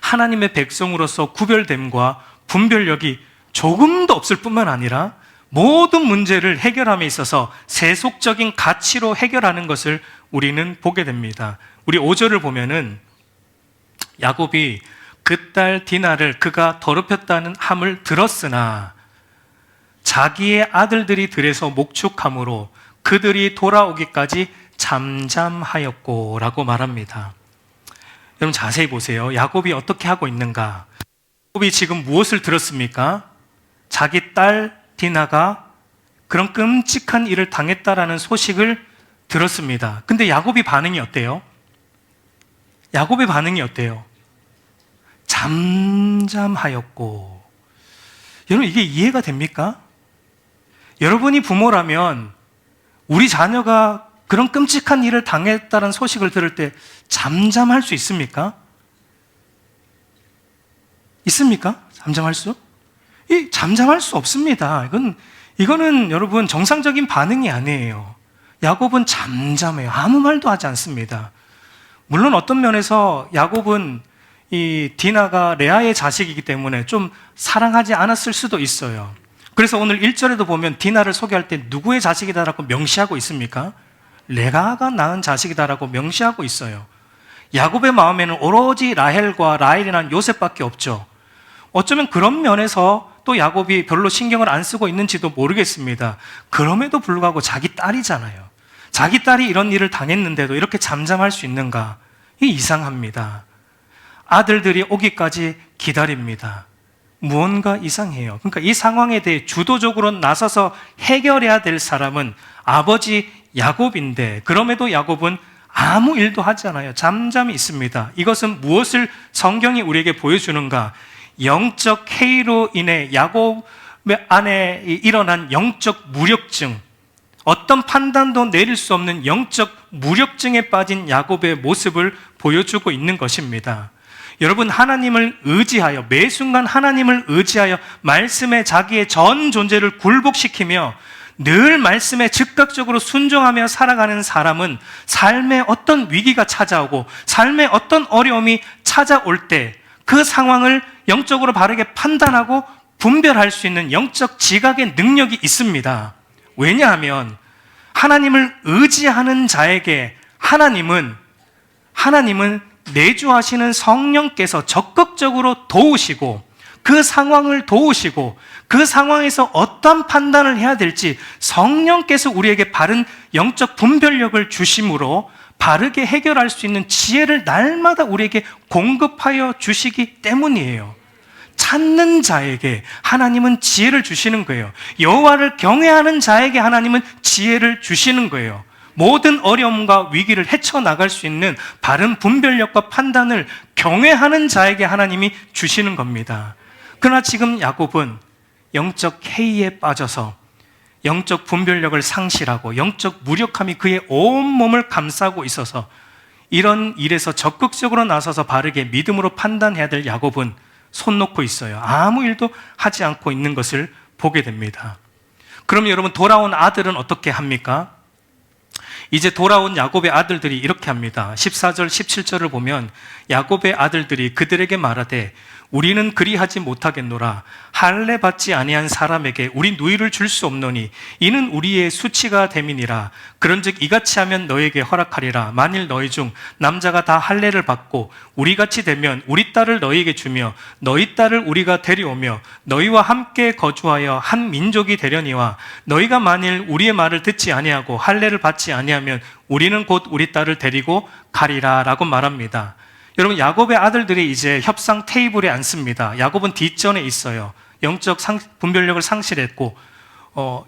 하나님의 백성으로서 구별됨과 분별력이 조금도 없을 뿐만 아니라 모든 문제를 해결함에 있어서 세속적인 가치로 해결하는 것을 우리는 보게 됩니다. 우리 5절을 보면은 야곱이 그 딸 디나를 그가 더럽혔다는 함을 들었으나 자기의 아들들이 들에서 목축함으로 그들이 돌아오기까지 잠잠하였고 라고 말합니다. 여러분 자세히 보세요. 야곱이 어떻게 하고 있는가? 야곱이 지금 무엇을 들었습니까? 자기 딸 디나가 그런 끔찍한 일을 당했다라는 소식을 들었습니다. 근데 야곱의 반응이 어때요? 야곱의 반응이 어때요? 잠잠하였고. 여러분 이게 이해가 됩니까? 여러분이 부모라면 우리 자녀가 그런 끔찍한 일을 당했다는 소식을 들을 때 잠잠할 수 있습니까? 있습니까? 잠잠할 수? 잠잠할 수 없습니다. 이거는 여러분 정상적인 반응이 아니에요. 야곱은 잠잠해요. 아무 말도 하지 않습니다. 물론 어떤 면에서 야곱은 이 디나가 레아의 자식이기 때문에 좀 사랑하지 않았을 수도 있어요. 그래서 오늘 1절에도 보면 디나를 소개할 때 누구의 자식이다라고 명시하고 있습니까? 레아가 낳은 자식이다라고 명시하고 있어요. 야곱의 마음에는 오로지 라헬과 라헬이라는 요셉밖에 없죠. 어쩌면 그런 면에서 또 야곱이 별로 신경을 안 쓰고 있는지도 모르겠습니다. 그럼에도 불구하고 자기 딸이잖아요. 자기 딸이 이런 일을 당했는데도 이렇게 잠잠할 수 있는가? 이 이상합니다. 아들들이 오기까지 기다립니다. 무언가 이상해요. 그러니까 이 상황에 대해 주도적으로 나서서 해결해야 될 사람은 아버지 야곱인데, 그럼에도 야곱은 아무 일도 하지 않아요. 잠잠히 있습니다. 이것은 무엇을 성경이 우리에게 보여주는가? 영적 해이로 인해 야곱 안에 일어난 영적 무력증, 어떤 판단도 내릴 수 없는 영적 무력증에 빠진 야곱의 모습을 보여주고 있는 것입니다. 여러분 하나님을 의지하여, 매 순간 하나님을 의지하여 말씀에 자기의 전 존재를 굴복시키며 늘 말씀에 즉각적으로 순종하며 살아가는 사람은 삶에 어떤 위기가 찾아오고 삶에 어떤 어려움이 찾아올 때 그 상황을 영적으로 바르게 판단하고 분별할 수 있는 영적 지각의 능력이 있습니다. 왜냐하면 하나님을 의지하는 자에게 하나님은 내주하시는 성령께서 적극적으로 도우시고 그 상황을 도우시고 그 상황에서 어떤 판단을 해야 될지 성령께서 우리에게 바른 영적 분별력을 주심으로 바르게 해결할 수 있는 지혜를 날마다 우리에게 공급하여 주시기 때문이에요. 찾는 자에게 하나님은 지혜를 주시는 거예요. 여호와를 경외하는 자에게 하나님은 지혜를 주시는 거예요. 모든 어려움과 위기를 헤쳐나갈 수 있는 바른 분별력과 판단을 경외하는 자에게 하나님이 주시는 겁니다. 그러나 지금 야곱은 영적 해이에 빠져서 영적 분별력을 상실하고 영적 무력함이 그의 온몸을 감싸고 있어서 이런 일에서 적극적으로 나서서 바르게 믿음으로 판단해야 될 야곱은 손 놓고 있어요. 아무 일도 하지 않고 있는 것을 보게 됩니다. 그럼 여러분 돌아온 아들은 어떻게 합니까? 이제 돌아온 야곱의 아들들이 이렇게 합니다. 14절, 17절을 보면 야곱의 아들들이 그들에게 말하되 우리는 그리하지 못하겠노라. 할례 받지 아니한 사람에게 우리 누이를 줄 수 없노니 이는 우리의 수치가 됨이니라. 그런즉 이같이 하면 너에게 허락하리라. 만일 너희 중 남자가 다 할례를 받고 우리같이 되면 우리 딸을 너희에게 주며 너희 딸을 우리가 데려오며 너희와 함께 거주하여 한 민족이 되려니와 너희가 만일 우리의 말을 듣지 아니하고 할례를 받지 아니하면 우리는 곧 우리 딸을 데리고 가리라 라고 말합니다. 여러분 야곱의 아들들이 이제 협상 테이블에 앉습니다. 야곱은 뒷전에 있어요. 영적 분별력을 상실했고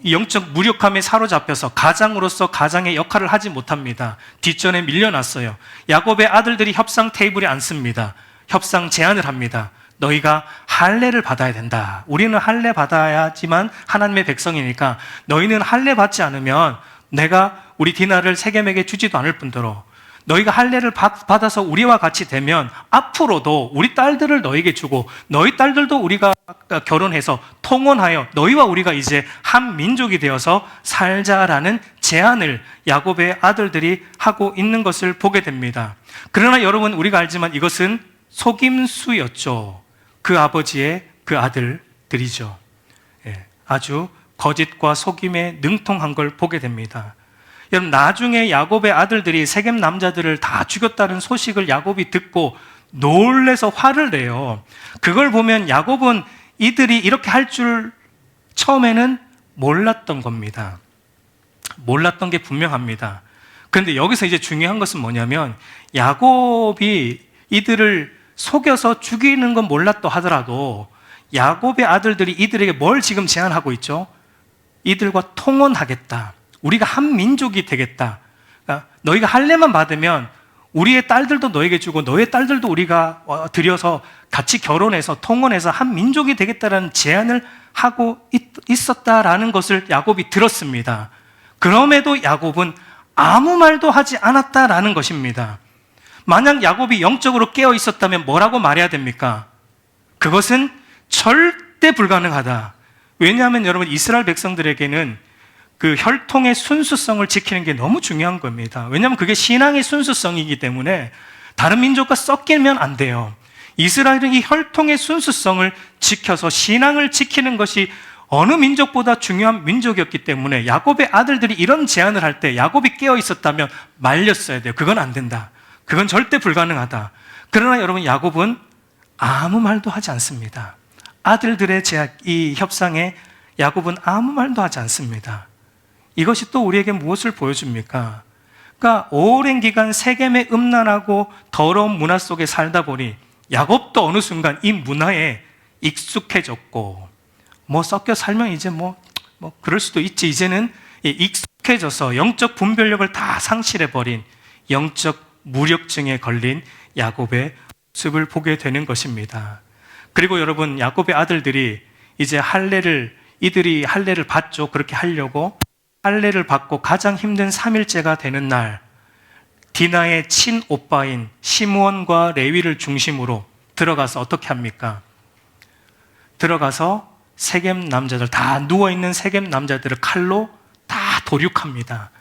이 영적 무력함에 사로잡혀서 가장으로서 가장의 역할을 하지 못합니다. 뒷전에 밀려났어요. 야곱의 아들들이 협상 테이블에 앉습니다. 협상 제안을 합니다. 너희가 할례를 받아야 된다. 우리는 할례 받아야지만 하나님의 백성이니까 너희는 할례 받지 않으면 내가 우리 디나를 세겜에게 주지도 않을 뿐더러 너희가 할례를 받아서 우리와 같이 되면 앞으로도 우리 딸들을 너희에게 주고 너희 딸들도 우리가 결혼해서 통혼하여 너희와 우리가 이제 한 민족이 되어서 살자라는 제안을 야곱의 아들들이 하고 있는 것을 보게 됩니다. 그러나 여러분, 우리가 알지만 이것은 속임수였죠. 그 아버지의 그 아들들이죠. 아주 거짓과 속임에 능통한 걸 보게 됩니다. 여러분, 나중에 야곱의 아들들이 세겜 남자들을 다 죽였다는 소식을 야곱이 듣고 놀래서 화를 내요. 그걸 보면 야곱은 이들이 이렇게 할 줄 처음에는 몰랐던 겁니다. 몰랐던 게 분명합니다. 그런데 여기서 이제 중요한 것은 뭐냐면 야곱이 이들을 속여서 죽이는 건 몰랐다 하더라도 야곱의 아들들이 이들에게 뭘 지금 제안하고 있죠? 이들과 통혼하겠다. 우리가 한 민족이 되겠다. 그러니까 너희가 할례만 받으면 우리의 딸들도 너에게 주고 너의 딸들도 우리가 들여서 같이 결혼해서 통혼해서 한 민족이 되겠다라는 제안을 하고 있었다라는 것을 야곱이 들었습니다. 그럼에도 야곱은 아무 말도 하지 않았다라는 것입니다. 만약 야곱이 영적으로 깨어 있었다면 뭐라고 말해야 됩니까? 그것은 절대 불가능하다. 왜냐하면 여러분, 이스라엘 백성들에게는 그 혈통의 순수성을 지키는 게 너무 중요한 겁니다. 왜냐하면 그게 신앙의 순수성이기 때문에 다른 민족과 섞이면 안 돼요. 이스라엘은 이 혈통의 순수성을 지켜서 신앙을 지키는 것이 어느 민족보다 중요한 민족이었기 때문에 야곱의 아들들이 이런 제안을 할 때 야곱이 깨어 있었다면 말렸어야 돼요. 그건 안 된다. 그건 절대 불가능하다. 그러나 여러분, 야곱은 아무 말도 하지 않습니다. 아들들의 이 협상에 야곱은 아무 말도 하지 않습니다. 이것이 또 우리에게 무엇을 보여줍니까? 그러니까 오랜 기간 세겜의 음란하고 더러운 문화 속에 살다 보니 야곱도 어느 순간 이 문화에 익숙해졌고, 섞여 살면 이제 그럴 수도 있지. 이제는 익숙해져서 영적 분별력을 다 상실해버린 영적 무력증에 걸린 야곱의 모습을 보게 되는 것입니다. 그리고 여러분, 야곱의 아들들이 이제 이들이 할례를 받죠. 그렇게 하려고 할례를 받고 가장 힘든 3일째가 되는 날, 디나의 친오빠인 시므온과 레위를 중심으로 들어가서 어떻게 합니까? 들어가서 세겜 남자들, 다 누워있는 세겜 남자들을 칼로 다 도륙합니다.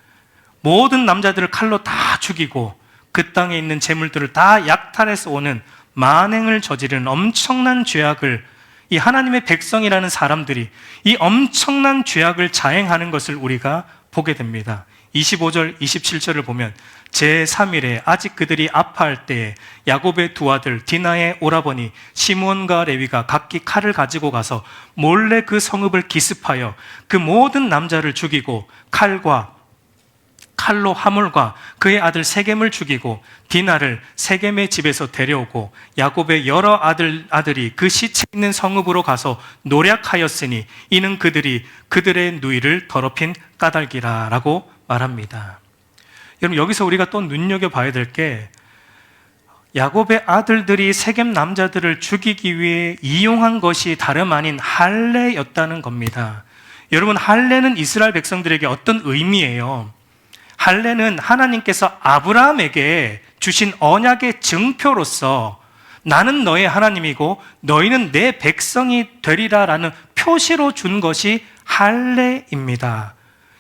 모든 남자들을 칼로 다 죽이고 그 땅에 있는 재물들을 다 약탈해서 오는 만행을 저지르는 엄청난 죄악을, 이 하나님의 백성이라는 사람들이 이 엄청난 죄악을 자행하는 것을 우리가 보게 됩니다. 25절, 27절을 보면 제3일에 아직 그들이 아파할 때에 야곱의 두 아들 디나의 오라버니 시므온과 레위가 각기 칼을 가지고 가서 몰래 그 성읍을 기습하여 그 모든 남자를 죽이고 칼로 하물과 그의 아들 세겜을 죽이고 디나를 세겜의 집에서 데려오고 야곱의 여러 아들이 그 시체 있는 성읍으로 가서 노략하였으니 이는 그들이 그들의 누이를 더럽힌 까닭이라 라고 말합니다. 여러분, 여기서 우리가 또 눈여겨봐야 될 게 야곱의 아들들이 세겜 남자들을 죽이기 위해 이용한 것이 다름 아닌 할례였다는 겁니다. 여러분, 할례는 이스라엘 백성들에게 어떤 의미예요? 할례는 하나님께서 아브라함에게 주신 언약의 증표로서 나는 너의 하나님이고 너희는 내 백성이 되리라라는 표시로 준 것이 할례입니다.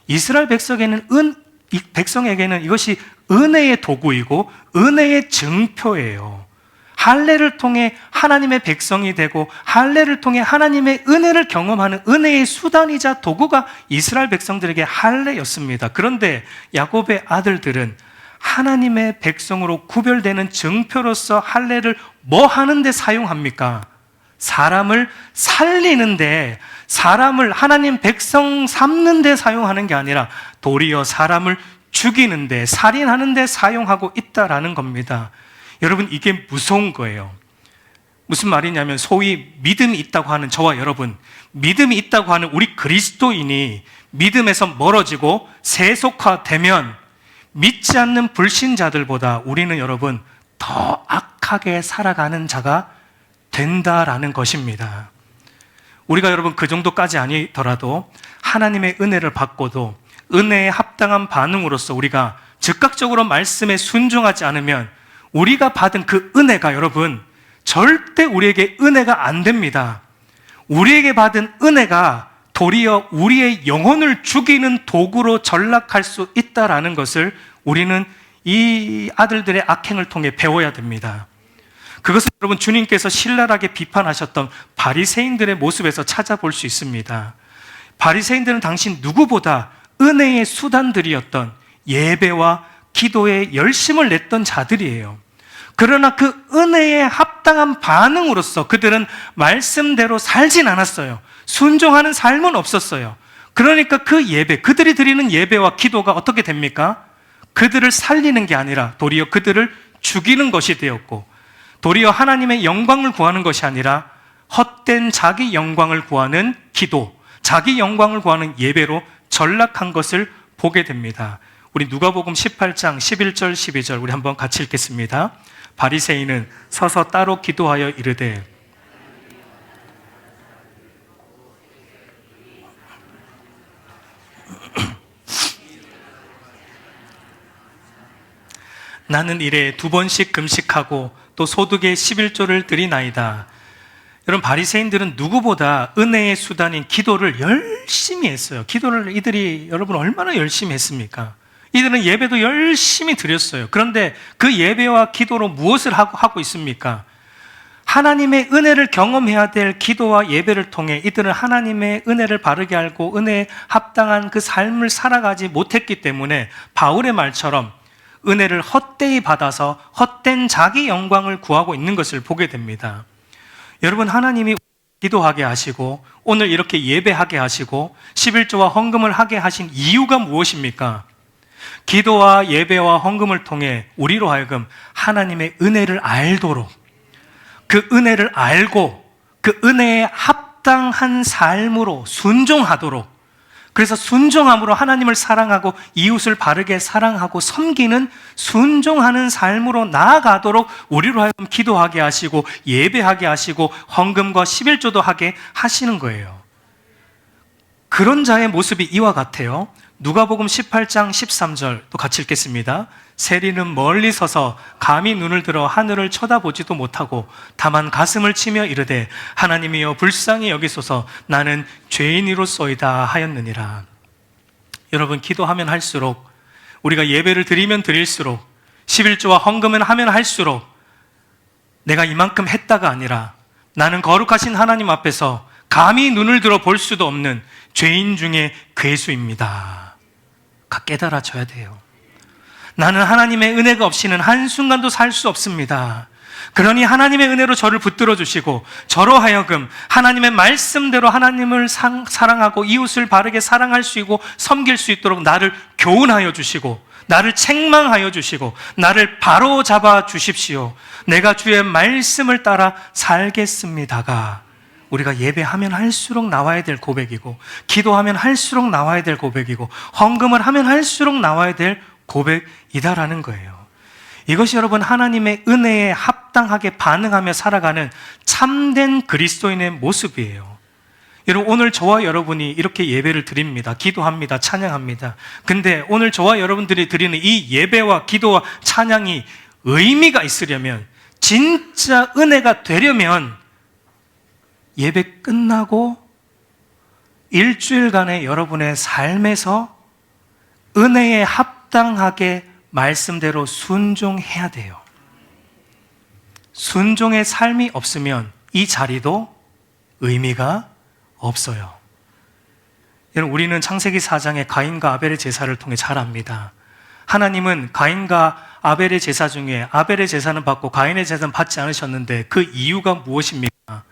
이스라엘 백성에게는 이것이 은혜의 도구이고 은혜의 증표예요. 할례를 통해 하나님의 백성이 되고 할례를 통해 하나님의 은혜를 경험하는 은혜의 수단이자 도구가 이스라엘 백성들에게 할례였습니다. 그런데 야곱의 아들들은 하나님의 백성으로 구별되는 증표로서 할례를 뭐 하는데 사용합니까? 사람을 살리는데, 사람을 하나님 백성 삼는데 사용하는 게 아니라 도리어 사람을 죽이는데, 살인하는데 사용하고 있다라는 겁니다. 여러분, 이게 무서운 거예요. 무슨 말이냐면 소위 믿음이 있다고 하는 저와 여러분, 믿음이 있다고 하는 우리 그리스도인이 믿음에서 멀어지고 세속화되면 믿지 않는 불신자들보다 우리는 여러분 더 악하게 살아가는 자가 된다라는 것입니다. 우리가 여러분 그 정도까지 아니더라도 하나님의 은혜를 받고도 은혜에 합당한 반응으로서 우리가 즉각적으로 말씀에 순종하지 않으면 우리가 받은 그 은혜가 여러분 절대 우리에게 은혜가 안 됩니다. 우리에게 받은 은혜가 도리어 우리의 영혼을 죽이는 도구로 전락할 수 있다라는 것을 우리는 이 아들들의 악행을 통해 배워야 됩니다. 그것은 여러분 주님께서 신랄하게 비판하셨던 바리새인들의 모습에서 찾아볼 수 있습니다. 바리새인들은 당신 누구보다 은혜의 수단들이었던 예배와 기도에 열심을 냈던 자들이에요. 그러나 그 은혜에 합당한 반응으로서 그들은 말씀대로 살진 않았어요. 순종하는 삶은 없었어요. 그러니까 그 예배, 그들이 드리는 예배와 기도가 어떻게 됩니까? 그들을 살리는 게 아니라 도리어 그들을 죽이는 것이 되었고, 도리어 하나님의 영광을 구하는 것이 아니라 헛된 자기 영광을 구하는 기도, 자기 영광을 구하는 예배로 전락한 것을 보게 됩니다. 우리 누가복음 18장 11절 12절 우리 한번 같이 읽겠습니다. 바리새인은 서서 따로 기도하여 이르되 나는 이래 2번씩 금식하고 또 소득의 11조를 드리나이다. 여러분 바리새인들은 누구보다 은혜의 수단인 기도를 열심히 했어요. 기도를 이들이 여러분 얼마나 열심히 했습니까? 이들은 예배도 열심히 드렸어요. 그런데 그 예배와 기도로 무엇을 하고 있습니까? 하나님의 은혜를 경험해야 될 기도와 예배를 통해 이들은 하나님의 은혜를 바르게 알고 은혜에 합당한 그 삶을 살아가지 못했기 때문에 바울의 말처럼 은혜를 헛되이 받아서 헛된 자기 영광을 구하고 있는 것을 보게 됩니다. 여러분 하나님이 기도하게 하시고 오늘 이렇게 예배하게 하시고 11조와 헌금을 하게 하신 이유가 무엇입니까? 기도와 예배와 헌금을 통해 우리로 하여금 하나님의 은혜를 알도록, 그 은혜를 알고 그 은혜에 합당한 삶으로 순종하도록, 그래서 순종함으로 하나님을 사랑하고 이웃을 바르게 사랑하고 섬기는 순종하는 삶으로 나아가도록 우리로 하여금 기도하게 하시고 예배하게 하시고 헌금과 11조도 하게 하시는 거예요. 그런 자의 모습이 이와 같아요. 누가복음 18장 13절 또 같이 읽겠습니다. 세리는 멀리 서서 감히 눈을 들어 하늘을 쳐다보지도 못하고 다만 가슴을 치며 이르되 하나님이여 불쌍히 여기소서 나는 죄인이로소이다 하였느니라. 여러분 기도하면 할수록, 우리가 예배를 드리면 드릴수록, 11조와 헌금을 하면 할수록 내가 이만큼 했다가 아니라 나는 거룩하신 하나님 앞에서 감히 눈을 들어 볼 수도 없는 죄인 중에 괴수입니다. 깨달아져야 돼요. 나는 하나님의 은혜가 없이는 한순간도 살 수 없습니다. 그러니 하나님의 은혜로 저를 붙들어 주시고 저로 하여금 하나님의 말씀대로 하나님을 사랑하고 이웃을 바르게 사랑할 수 있고 섬길 수 있도록 나를 교훈하여 주시고 나를 책망하여 주시고 나를 바로 잡아 주십시오. 내가 주의 말씀을 따라 살겠습니다가 우리가 예배하면 할수록 나와야 될 고백이고 기도하면 할수록 나와야 될 고백이고 헌금을 하면 할수록 나와야 될 고백이다라는 거예요. 이것이 여러분 하나님의 은혜에 합당하게 반응하며 살아가는 참된 그리스도인의 모습이에요. 여러분 오늘 저와 여러분이 이렇게 예배를 드립니다. 기도합니다. 찬양합니다. 근데 오늘 저와 여러분들이 드리는 이 예배와 기도와 찬양이 의미가 있으려면, 진짜 은혜가 되려면 예배 끝나고 일주일간의 여러분의 삶에서 은혜에 합당하게 말씀대로 순종해야 돼요. 순종의 삶이 없으면 이 자리도 의미가 없어요. 여러분 우리는 창세기 4장의 가인과 아벨의 제사를 통해 잘 압니다. 하나님은 가인과 아벨의 제사 중에 아벨의 제사는 받고 가인의 제사는 받지 않으셨는데 그 이유가 무엇입니까?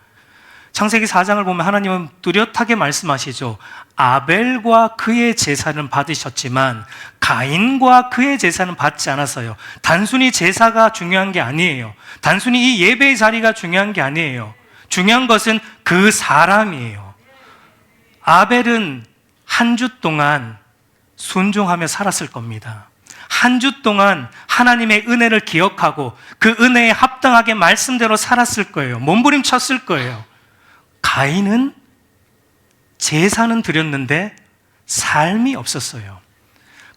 창세기 4장을 보면 하나님은 뚜렷하게 말씀하시죠. 아벨과 그의 제사는 받으셨지만 가인과 그의 제사는 받지 않았어요. 단순히 제사가 중요한 게 아니에요. 단순히 이 예배의 자리가 중요한 게 아니에요. 중요한 것은 그 사람이에요. 아벨은 한 주 동안 순종하며 살았을 겁니다. 한 주 동안 하나님의 은혜를 기억하고 그 은혜에 합당하게 말씀대로 살았을 거예요. 몸부림쳤을 거예요. 가인은 제사는 드렸는데 삶이 없었어요.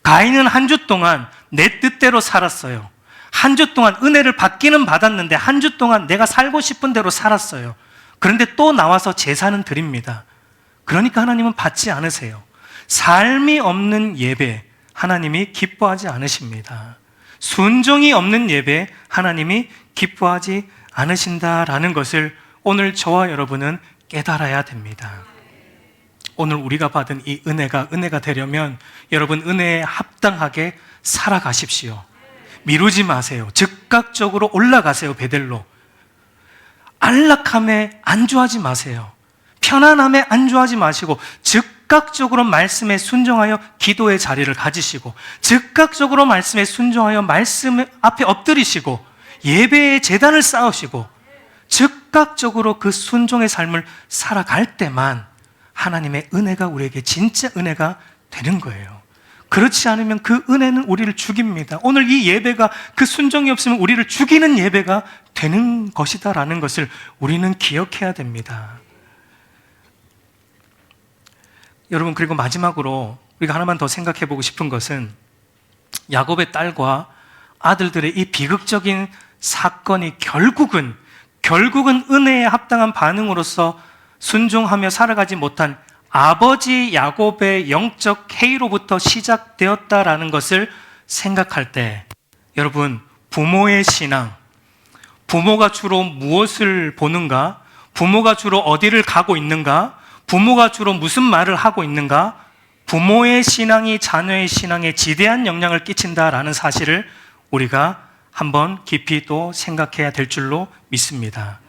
가인은 한 주 동안 내 뜻대로 살았어요. 한 주 동안 은혜를 받기는 받았는데 한 주 동안 내가 살고 싶은 대로 살았어요. 그런데 또 나와서 제사는 드립니다. 그러니까 하나님은 받지 않으세요. 삶이 없는 예배 하나님이 기뻐하지 않으십니다. 순종이 없는 예배 하나님이 기뻐하지 않으신다라는 것을 오늘 저와 여러분은 깨달아야 됩니다. 오늘 우리가 받은 이 은혜가 되려면 여러분 은혜에 합당하게 살아가십시오. 미루지 마세요. 즉각적으로 올라가세요. 베델로. 안락함에 안주하지 마세요. 편안함에 안주하지 마시고 즉각적으로 말씀에 순종하여 기도의 자리를 가지시고 즉각적으로 말씀에 순종하여 말씀 앞에 엎드리시고 예배의 제단을 쌓으시고 즉각적으로 그 순종의 삶을 살아갈 때만 하나님의 은혜가 우리에게 진짜 은혜가 되는 거예요. 그렇지 않으면 그 은혜는 우리를 죽입니다. 오늘 이 예배가 그 순종이 없으면 우리를 죽이는 예배가 되는 것이다라는 것을 우리는 기억해야 됩니다. 여러분, 그리고 마지막으로 우리가 하나만 더 생각해 보고 싶은 것은 야곱의 딸과 아들들의 이 비극적인 사건이 결국은 은혜에 합당한 반응으로서 순종하며 살아가지 못한 아버지 야곱의 영적 해이로부터 시작되었다라는 것을 생각할 때 여러분, 부모의 신앙, 부모가 주로 무엇을 보는가? 부모가 주로 어디를 가고 있는가? 부모가 주로 무슨 말을 하고 있는가? 부모의 신앙이 자녀의 신앙에 지대한 영향을 끼친다라는 사실을 우리가 한번 깊이 또 생각해야 될 줄로 믿습니다.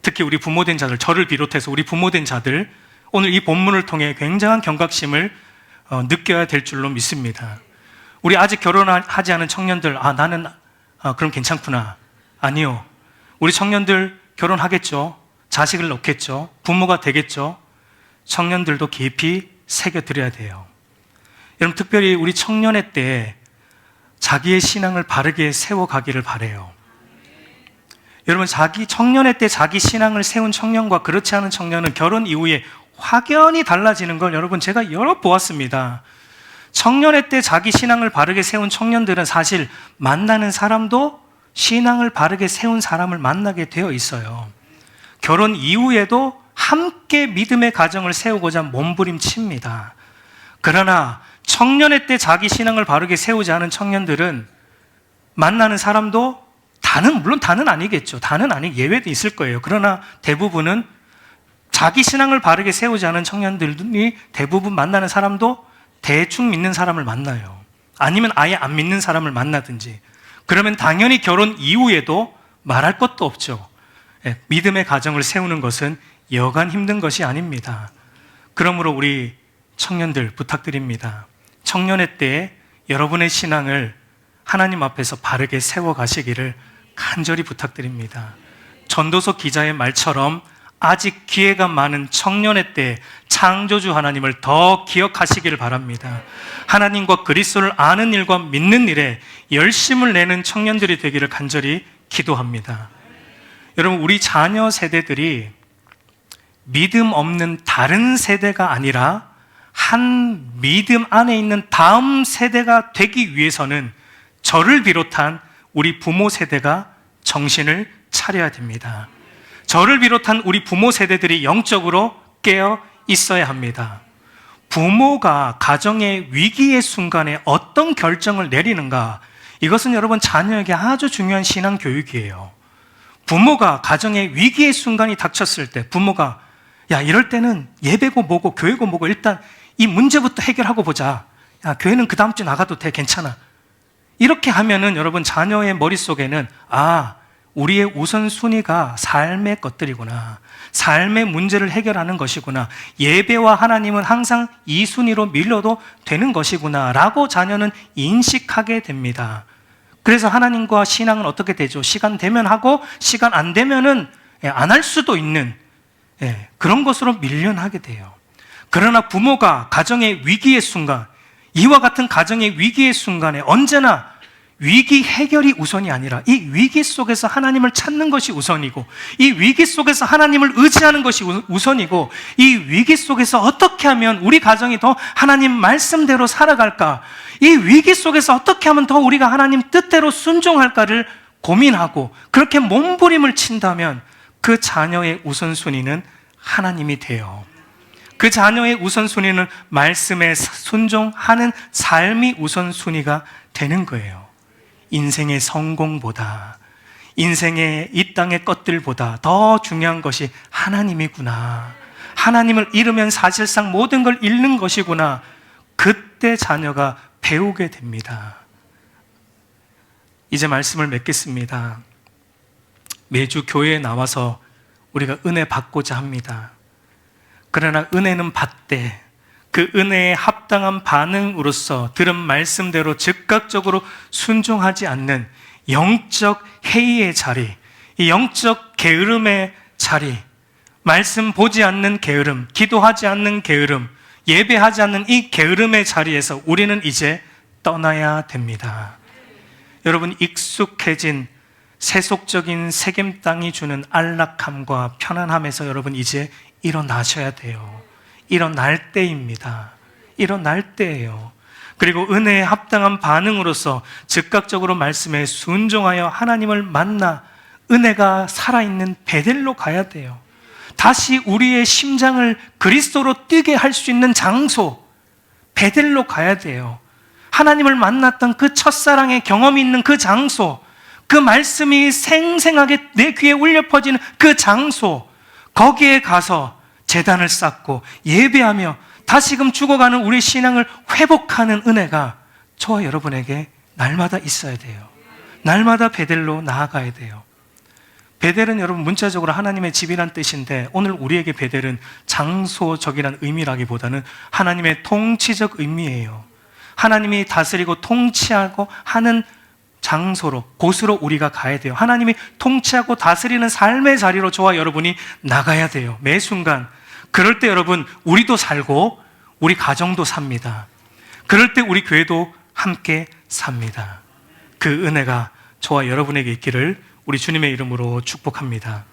특히 우리 부모된 자들, 저를 비롯해서 우리 부모된 자들, 오늘 이 본문을 통해 굉장한 경각심을 느껴야 될 줄로 믿습니다. 우리 아직 결혼하지 않은 청년들, 나는 그럼 괜찮구나. 아니요. 우리 청년들 결혼하겠죠. 자식을 낳겠죠. 부모가 되겠죠. 청년들도 깊이 새겨드려야 돼요. 여러분, 특별히 우리 청년의 때 자기의 신앙을 바르게 세워가기를 바라요. 여러분, 청년의 때 자기 신앙을 세운 청년과 그렇지 않은 청년은 결혼 이후에 확연히 달라지는 걸 여러분 제가 여러 보았습니다. 청년의 때 자기 신앙을 바르게 세운 청년들은 사실 만나는 사람도 신앙을 바르게 세운 사람을 만나게 되어 있어요. 결혼 이후에도 함께 믿음의 가정을 세우고자 몸부림칩니다. 그러나 청년의 때 자기 신앙을 바르게 세우지 않은 청년들은 만나는 사람도 물론 다는 아니겠죠. 예외도 있을 거예요. 그러나 대부분은 자기 신앙을 바르게 세우지 않은 청년들이 대부분 만나는 사람도 대충 믿는 사람을 만나요. 아니면 아예 안 믿는 사람을 만나든지. 그러면 당연히 결혼 이후에도 말할 것도 없죠. 믿음의 가정을 세우는 것은 여간 힘든 것이 아닙니다. 그러므로 우리 청년들 부탁드립니다. 청년의 때에 여러분의 신앙을 하나님 앞에서 바르게 세워가시기를 간절히 부탁드립니다. 전도서 기자의 말처럼 아직 기회가 많은 청년의 때에 창조주 하나님을 더 기억하시기를 바랍니다. 하나님과 그리스도를 아는 일과 믿는 일에 열심을 내는 청년들이 되기를 간절히 기도합니다. 여러분, 우리 자녀 세대들이 믿음 없는 다른 세대가 아니라 한 믿음 안에 있는 다음 세대가 되기 위해서는 저를 비롯한 우리 부모 세대가 정신을 차려야 됩니다. 저를 비롯한 우리 부모 세대들이 영적으로 깨어 있어야 합니다. 부모가 가정의 위기의 순간에 어떤 결정을 내리는가, 이것은 여러분 자녀에게 아주 중요한 신앙 교육이에요. 부모가 가정의 위기의 순간이 닥쳤을 때 부모가 이럴 때는 예배고 뭐고 교회고 뭐고 일단 이 문제부터 해결하고 보자. 교회는 그 다음 주 나가도 돼. 괜찮아. 이렇게 하면은 여러분 자녀의 머릿속에는 우리의 우선순위가 삶의 것들이구나. 삶의 문제를 해결하는 것이구나. 예배와 하나님은 항상 이 순위로 밀려도 되는 것이구나 라고 자녀는 인식하게 됩니다. 그래서 하나님과 신앙은 어떻게 되죠? 시간 되면 하고 시간 안 되면은 안 할 수도 있는 그런 것으로 밀려나게 돼요. 그러나 부모가 가정의 위기의 순간, 이와 같은 가정의 위기의 순간에 언제나 위기 해결이 우선이 아니라 이 위기 속에서 하나님을 찾는 것이 우선이고, 이 위기 속에서 하나님을 의지하는 것이 우선이고, 이 위기 속에서 어떻게 하면 우리 가정이 더 하나님 말씀대로 살아갈까, 이 위기 속에서 어떻게 하면 더 우리가 하나님 뜻대로 순종할까를 고민하고 그렇게 몸부림을 친다면 그 자녀의 우선순위는 하나님이 돼요. 그 자녀의 우선순위는 말씀에 순종하는 삶이 우선순위가 되는 거예요. 인생의 성공보다, 인생의 이 땅의 것들보다 더 중요한 것이 하나님이구나. 하나님을 잃으면 사실상 모든 걸 잃는 것이구나. 그때 자녀가 배우게 됩니다. 이제 말씀을 맺겠습니다. 매주 교회에 나와서 우리가 은혜 받고자 합니다. 그러나 은혜는 받되 그 은혜에 합당한 반응으로서 들은 말씀대로 즉각적으로 순종하지 않는 영적 회의의 자리, 이 영적 게으름의 자리, 말씀 보지 않는 게으름, 기도하지 않는 게으름, 예배하지 않는 이 게으름의 자리에서 우리는 이제 떠나야 됩니다. 여러분, 익숙해진 세속적인 세겜 땅이 주는 안락함과 편안함에서 여러분 이제 일어나셔야 돼요. 일어날 때입니다. 일어날 때예요. 그리고 은혜에 합당한 반응으로서 즉각적으로 말씀에 순종하여 하나님을 만나 은혜가 살아있는 베델로 가야 돼요. 다시 우리의 심장을 그리스도로 뛰게 할 수 있는 장소, 베델로 가야 돼요. 하나님을 만났던 그 첫사랑의 경험이 있는 그 장소, 그 말씀이 생생하게 내 귀에 울려 퍼지는 그 장소, 거기에 가서 제단을 쌓고 예배하며 다시금 죽어가는 우리 신앙을 회복하는 은혜가 저와 여러분에게 날마다 있어야 돼요. 날마다 베델로 나아가야 돼요. 베델은 여러분 문자적으로 하나님의 집이란 뜻인데, 오늘 우리에게 베델은 장소적이란 의미라기보다는 하나님의 통치적 의미예요. 하나님이 다스리고 통치하고 하는 장소로, 곳으로 우리가 가야 돼요. 하나님이 통치하고 다스리는 삶의 자리로 저와 여러분이 나가야 돼요. 매 순간. 그럴 때 여러분, 우리도 살고 우리 가정도 삽니다. 그럴 때 우리 교회도 함께 삽니다. 그 은혜가 저와 여러분에게 있기를 우리 주님의 이름으로 축복합니다.